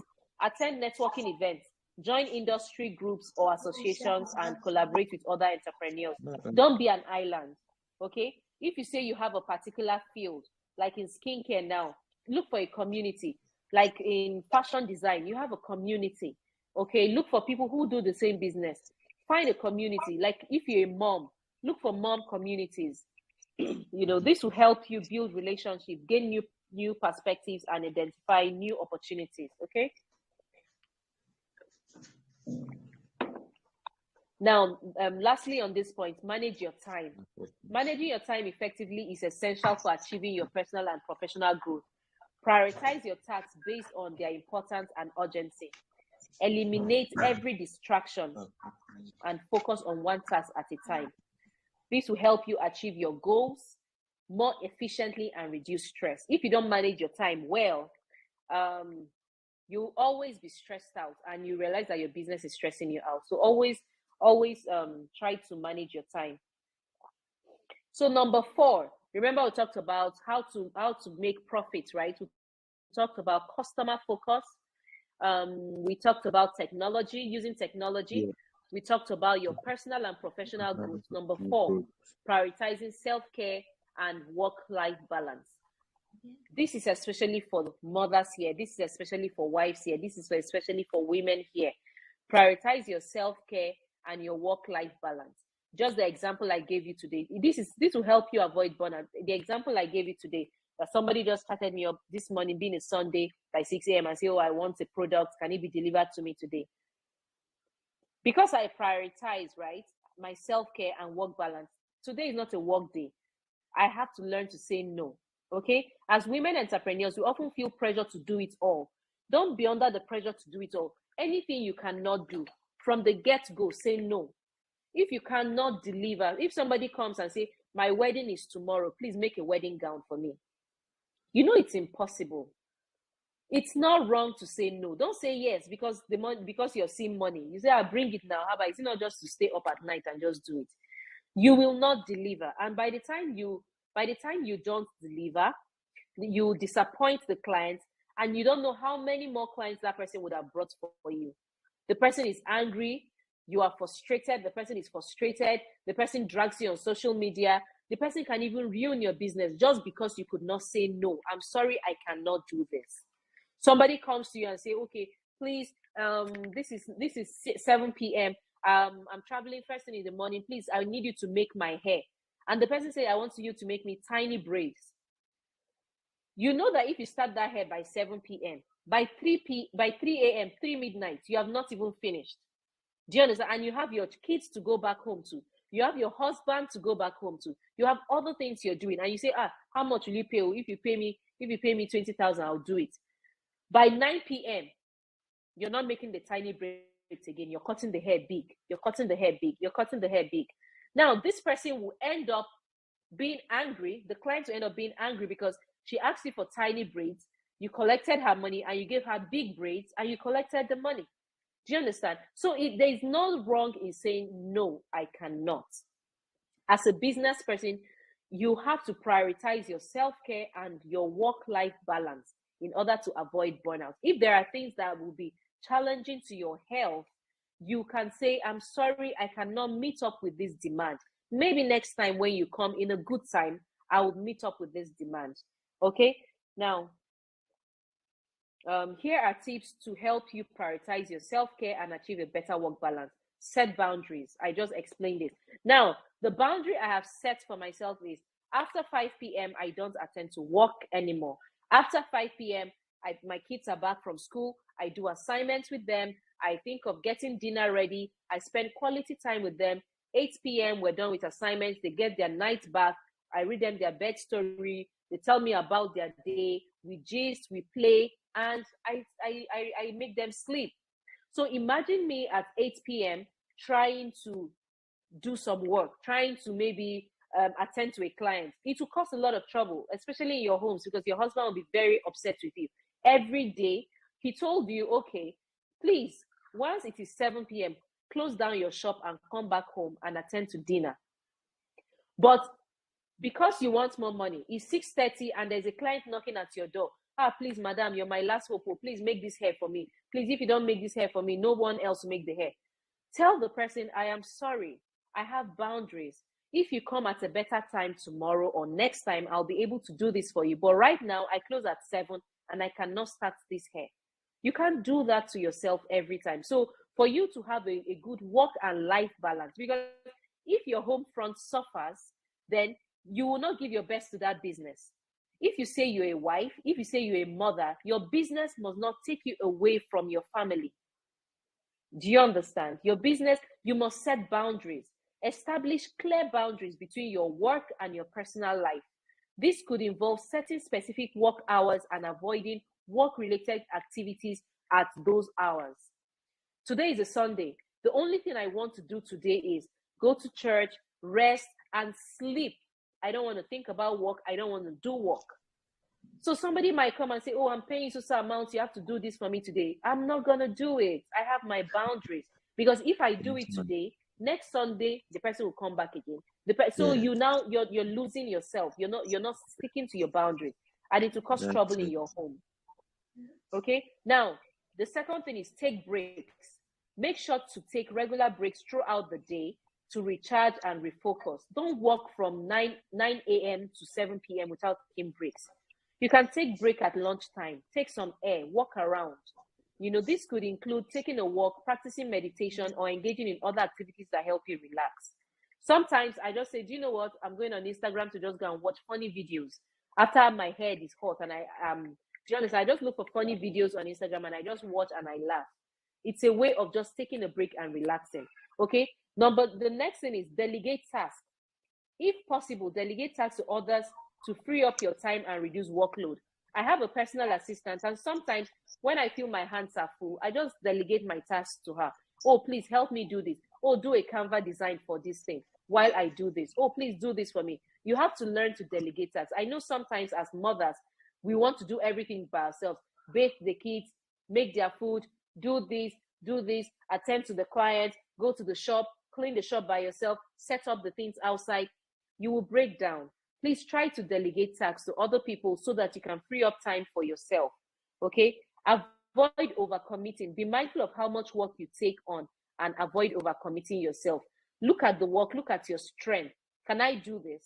Attend networking events. Join industry groups or associations and collaborate with other entrepreneurs. Don't be an island, okay? If you say you have a particular field, like in skincare now, look for a community. Like in fashion design, you have a community, okay? Look for people who do the same business. Find a community. Like if you're a mom, look for mom communities. This will help you build relationships, gain new perspectives, and identify new opportunities, okay? Now, lastly on this point, manage your time. Managing your time effectively is essential for achieving your personal and professional growth. Prioritize your tasks based on their importance and urgency. Eliminate every distraction and focus on one task at a time. This will help you achieve your goals more efficiently and reduce stress. If you don't manage your time well, you'll always be stressed out and you realize that your business is stressing you out. So always try to manage your time. So number 4, remember we talked about how to make profits, right? We talked about customer focus. We talked about technology, using technology. Yeah. We talked about your personal and professional growth. Number 4, prioritizing self-care and work-life balance. This is especially for mothers here. This is especially for wives here. This is especially for women here. Prioritize your self-care and your work-life balance. Just the example I gave you today. This will help you avoid burnout. The example I gave you today, that somebody just started me up this morning, being a Sunday, by 6 a.m. and say, I want a product. Can it be delivered to me today? Because I prioritize, right, my self-care and work balance. Today is not a work day. I have to learn to say no. Okay? As women entrepreneurs, we often feel pressure to do it all. Don't be under the pressure to do it all. Anything you cannot do, from the get-go, say no. If you cannot deliver, if somebody comes and say, my wedding is tomorrow. Please make a wedding gown for me. You know it's impossible. It's not wrong to say no. Don't say yes because the money, because you're seeing money. You say, I'll bring it now. How about it's not just to stay up at night and just do it. You will not deliver. And by the time you don't deliver, you disappoint the client, and you don't know how many more clients that person would have brought for you. The person is angry, you are frustrated, the person is frustrated, the person drags you on social media, the person can even ruin your business just because you could not say no. I'm sorry, I cannot do this. Somebody comes to you and say, okay, please, this is 7 p.m. I'm traveling first thing in the morning. Please, I need you to make my hair. And the person say, I want you to make me tiny braids. You know that if you start that hair by 7 p.m., by 3 a.m., 3 midnight, you have not even finished. Do you understand? And you have your kids to go back home to. You have your husband to go back home to. You have other things you're doing. And you say, how much will you pay? If you pay me 20,000, I'll do it. By 9 p.m., you're not making the tiny braids again. You're cutting the hair big. You're cutting the hair big. You're cutting the hair big. Now, this person will end up being angry. The client will end up being angry because she asked you for tiny braids. You collected her money and you gave her big braids and you collected the money. Do you understand? So there is no wrong in saying, no, I cannot. As a business person, you have to prioritize your self-care and your work-life balance in order to avoid burnout. If there are things that will be challenging to your health, you can say, I'm sorry, I cannot meet up with this demand. Maybe next time when you come in a good time, I will meet up with this demand. Okay? Now, here are tips to help you prioritize your self-care and achieve a better work balance. Set boundaries. I just explained it. Now, the boundary I have set for myself is after 5 p.m., I don't attend to work anymore. After 5 p.m., my kids are back from school. I do assignments with them. I think of getting dinner ready. I spend quality time with them. 8 p.m., we're done with assignments. They get their night bath. I read them their bed story. They tell me about their day. We gist, we play, and I make them sleep. So imagine me at 8 p.m. trying to do some work, trying to maybe attend to a client. It will cause a lot of trouble, especially in your homes, because your husband will be very upset with you. Every day, he told you, okay, please, once it is 7 p.m., close down your shop and come back home and attend to dinner. But because you want more money, it's 6:30 and there's a client knocking at your door. Please, madam, you're my last hope. Please make this hair for me. Please, if you don't make this hair for me, no one else will make the hair. Tell the person, I am sorry. I have boundaries. If you come at a better time tomorrow or next time, I'll be able to do this for you. But right now, I close at 7 and I cannot start this hair. You can't do that to yourself every time. So for you to have a good work and life balance, because if your home front suffers, then you will not give your best to that business. If you say you're a wife, if you say you're a mother, your business must not take you away from your family. Do you understand? Your business, you must set boundaries. Establish clear boundaries between your work and your personal life. This could involve setting specific work hours and avoiding work-related activities at those hours. Today is a Sunday. The only thing I want to do today is go to church, rest, and sleep. I don't want to think about work. I don't want to do work. So somebody might come and say, I'm paying you so amount. You have to do this for me today. I'm not going to do it. I have my boundaries. Because if I do it today, next Sunday, the person will come back again. So you're losing yourself. You're not sticking to your boundaries. And it will cause trouble in your home. Okay? Now, the second thing is take breaks. Make sure to take regular breaks throughout the day to recharge and refocus. Don't work from 9 a.m. to 7 p.m. without taking breaks. You can take break at lunchtime, take some air, walk around. This could include taking a walk, practicing meditation, or engaging in other activities that help you relax. Sometimes I just say, do you know what? I'm going on Instagram to just go and watch funny videos after my head is hot. And to be honest, I just look for funny videos on Instagram and I just watch and I laugh. It's a way of just taking a break and relaxing. Okay? The next thing is delegate tasks. If possible, delegate tasks to others to free up your time and reduce workload. I have a personal assistant, and sometimes when I feel my hands are full, I just delegate my tasks to her. Please help me do this. Do a Canva design for this thing. while I do this. Oh, please do this for me. You have to learn to delegate tasks. I know sometimes as mothers, we want to do everything by ourselves, bathe the kids, make their food, do this, attend to the client, go to the shop, clean the shop by yourself, set up the things outside. You will break down. Please try to delegate tasks to other people so that you can free up time for yourself. Okay? Avoid overcommitting. Be mindful of how much work you take on and avoid overcommitting yourself. Look at the work, look at your strength. Can I do this?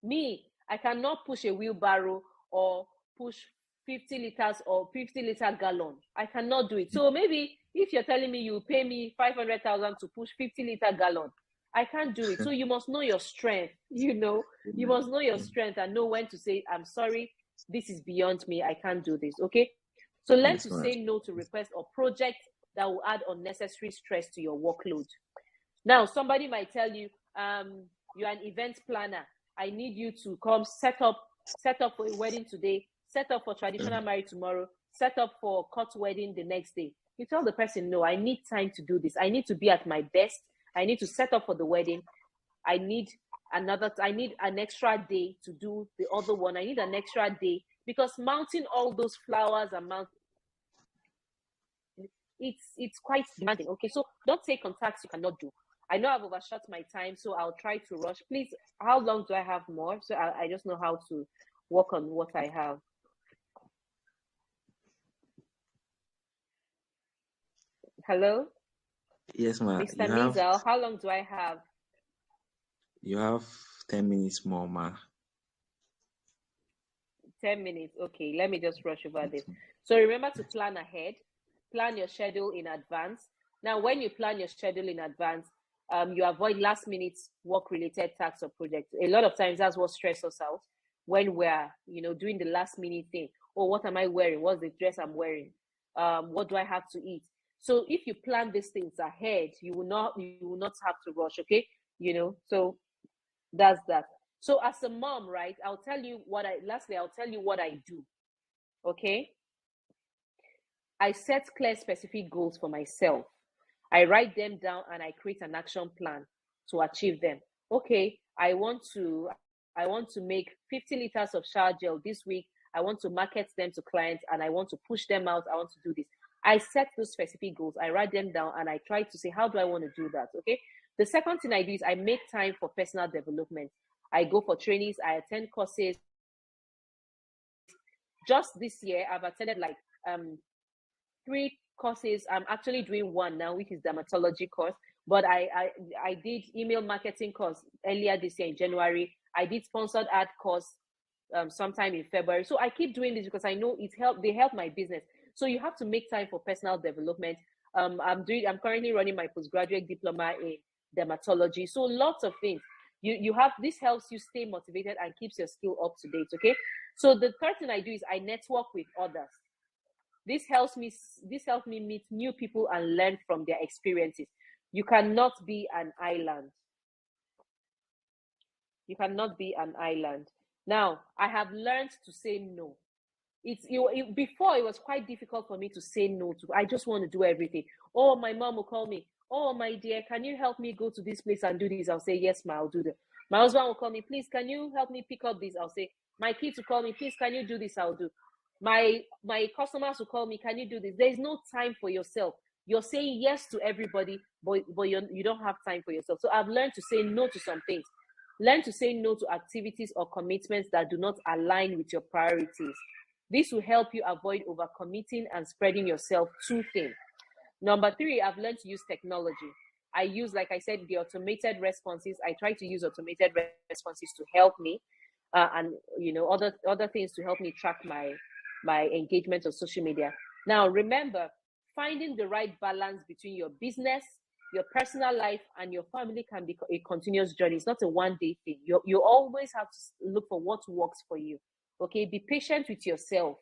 Me, I cannot push a wheelbarrow or push 50 liters or 50-liter gallon. I cannot do it. So maybe if you're telling me you pay me 500,000 to push 50-liter gallon, I can't do it. So you must know your strength. You must know your strength and know when to say, I'm sorry, this is beyond me. I can't do this. Okay. So learn to say no to requests or projects that will add unnecessary stress to your workload. Now, somebody might tell you, you're an event planner. I need you to come set up for a wedding today, set up for traditional marriage tomorrow, set up for court wedding the next day. You tell the person, no, I need time to do this. I need to be at my best. I need to set up for the wedding. I need an extra day to do the other one. I need an extra day because mounting all those flowers and it's quite demanding. Okay, so don't take contacts you cannot do. I know I've overshot my time, so I'll try to rush. Please, how long do I have more? So I just know how to work on what I have. Hello? Yes, ma. Mr. Mizal, how long do I have? You have 10 minutes more, ma. 10 minutes. Okay, let me just rush over this. So remember to plan ahead. Plan your schedule in advance. Now, when you plan your schedule in advance, you avoid last-minute work-related tasks or projects. A lot of times, that's what stresses us out when we're, doing the last-minute thing. Oh, what am I wearing? What's the dress I'm wearing? What do I have to eat? So if you plan these things ahead, you will not have to rush. Okay, So that's that. So as a mom, right? I'll tell you what I do. Okay. I set clear, specific goals for myself. I write them down and I create an action plan to achieve them. Okay, I want to make 50 liters of shower gel this week. I want to market them to clients and I want to push them out. I want to do this. I set those specific goals. I write them down and I try to say, how do I want to do that? Okay. The second thing I do is I make time for personal development. I go for trainings. I attend courses. Just this year, I've attended like 3 courses. I'm actually doing one now, which is dermatology course. But I did email marketing course earlier this year in January. I did sponsored ad course sometime in February. So I keep doing this because I know they help my business. So you have to make time for personal development. I'm currently running my postgraduate diploma in dermatology. So lots of things. This helps you stay motivated and keeps your skill up to date. Okay. So the third thing I do is I network with others. This helps me meet new people and learn from their experiences. You cannot be an island. You cannot be an island. Now, I have learned to say no. Before it was quite difficult for me to say no to. I just want to do everything. Oh, my mom will call me. Oh, my dear, can you help me go to this place and do this? I'll say, yes, ma, I'll do that. My husband will call me, please, can you help me pick up this? I'll say, my kids will call me, please, can you do this? I'll do. My customers will call me, can you do this? There is no time for yourself. You're saying yes to everybody, but you don't have time for yourself. So I've learned to say no to some things. Learn to say no to activities or commitments that do not align with your priorities. This will help you avoid overcommitting and spreading yourself too thin. Number 3, I've learned to use technology. I use, like I said, the automated responses. I try to use automated responses to help me, and other things to help me track my engagement on social media. Now, remember, finding the right balance between your business, your personal life, and your family can be a continuous journey. It's not a one-day thing. You always have to look for what works for you. Okay, be patient with yourself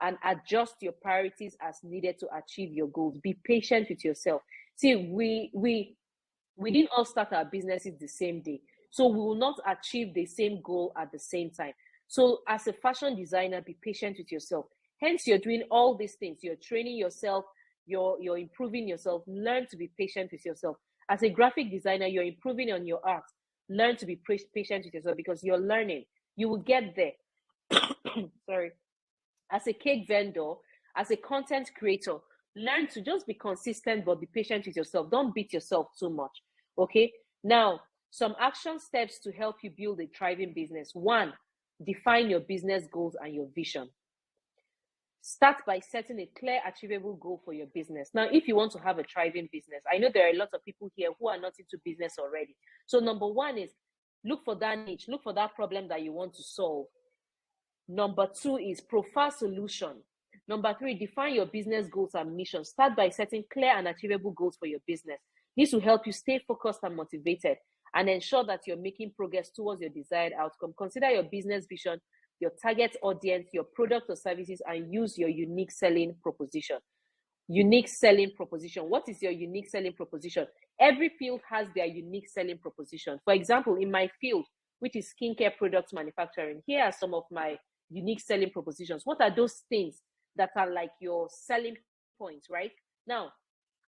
and adjust your priorities as needed to achieve your goals. Be patient with yourself. See, we didn't all start our businesses the same day, so we will not achieve the same goal at the same time. So as a fashion designer, be patient with yourself. Hence, you're doing all these things. You're training yourself, you're improving yourself. Learn to be patient with yourself. As a graphic designer, you're improving on your art. Learn to be patient with yourself because you're learning. You will get there. Sorry. As a cake vendor, as a content creator, learn to just be consistent but be patient with yourself. Don't beat yourself too much. Okay. Now, some action steps to help you build a thriving business. One, define your business goals and your vision. Start by setting a clear, achievable goal for your business. Now, if you want to have a thriving business, I know there are a lot of people here who are not into business already. So number one is look for that niche, look for that problem that you want to solve. Number two is profile solution. Number three, define your business goals and mission. Start by setting clear and achievable goals for your business. This will help you stay focused and motivated and ensure that you're making progress towards your desired outcome. Consider your business vision, your target audience, your product or services, and use your unique selling proposition. Unique selling proposition. What is your unique selling proposition? Every field has their unique selling proposition. For example, in my field, which is skincare products manufacturing, here are some of my unique selling propositions. What are those things that are like your selling points, right? Now,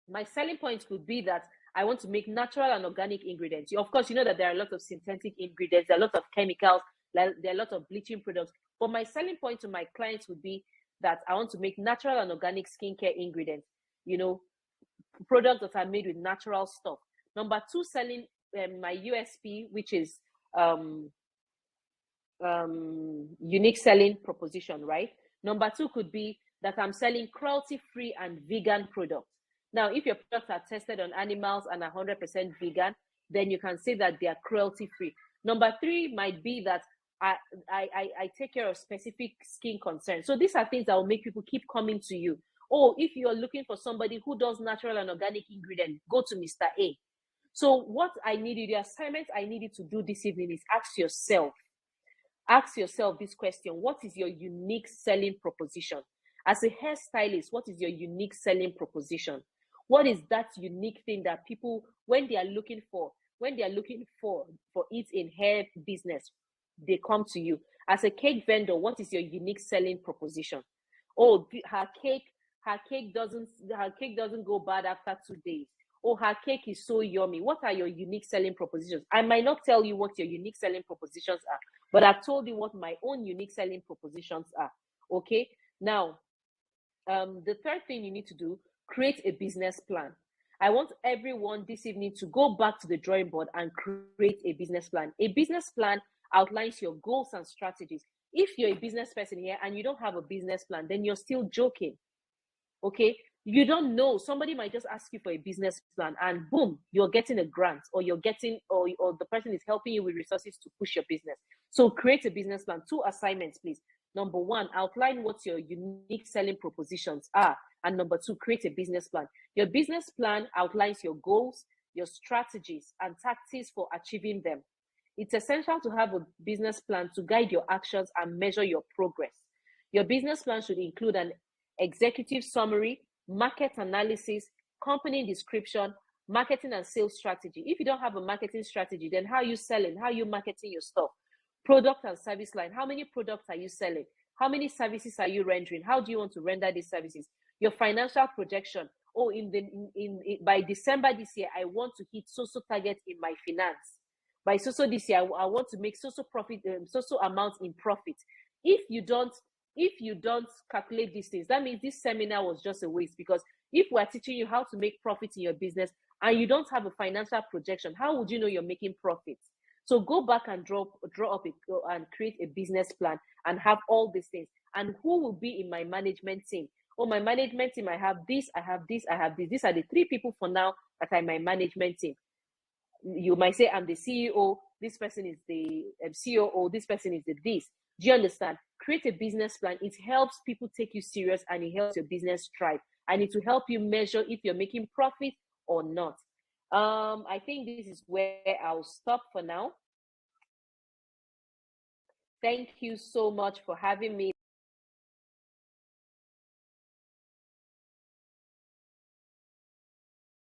my selling points could be that I want to make natural and organic ingredients. Of course, you know that there are a lot of synthetic ingredients, there are a lot of chemicals, there are a lot of bleaching products. But my selling point to my clients would be that I want to make natural and organic skincare ingredients, you know, products that are made with natural stuff. Number two, selling my USP, which is unique selling proposition, right? Number two could be that I'm selling cruelty-free and vegan products. Now, if your products are tested on animals and are 100% vegan, then you can say that they are cruelty-free. Number three might be that I take care of specific skin concerns. So these are things that will make people keep coming to you. Oh, if you're looking for somebody who does natural and organic ingredients, go to Mr. A. So what I need you, the assignment I need you to do this evening is ask yourself this question: what is your unique selling proposition? As a hairstylist, what is your unique selling proposition? What is that unique thing that people, when they are looking for it in hair business, they come to you? As a cake vendor, what is your unique selling proposition? Oh, her cake doesn't go bad after 2 days. Oh, her cake is so yummy. What are your unique selling propositions? I might not tell you what your unique selling propositions are, but I've told you what my own unique selling propositions are. Okay. Now, the third thing you need to do, create a business plan. I want everyone this evening to go back to the drawing board and create a business plan. A business plan outlines your goals and strategies. If you're a business person here and you don't have a business plan, then you're still joking. Okay. You don't know. Somebody might just ask you for a business plan and boom, you're getting a grant, or you're getting, or the person is helping you with resources to push your business. So create a business plan. 2 assignments, please. Number 1, outline what your unique selling propositions are. And number 2, create a business plan. Your business plan outlines your goals, your strategies, and tactics for achieving them. It's essential to have a business plan to guide your actions and measure your progress. Your business plan should include an executive summary, market analysis, company description, marketing and sales strategy. If you don't have a marketing strategy, then how are you selling? How are you marketing your stuff? Product and service line. How many products are you selling? How many services are you rendering? How do you want to render these services? Your financial projection. Oh, by December this year, I want to hit so target in my finance. By so this year, I want to make so profit, so amounts in profit. If you don't calculate these things, that means this seminar was just a waste, because if we're teaching you how to make profits in your business and you don't have a financial projection, how would you know you're making profits? So go back and draw up and create a business plan and have all these things. And who will be in my management team? Oh, my management team, I have this, I have this, I have this. These are the 3 people for now that are in my management team. You might say, I'm the CEO, this person is the COO, this person is the this. Do you understand? Create a business plan. It helps people take you serious and it helps your business thrive. And it will help you measure if you're making profit or not. I think this is where I'll stop for now. Thank you so much for having me.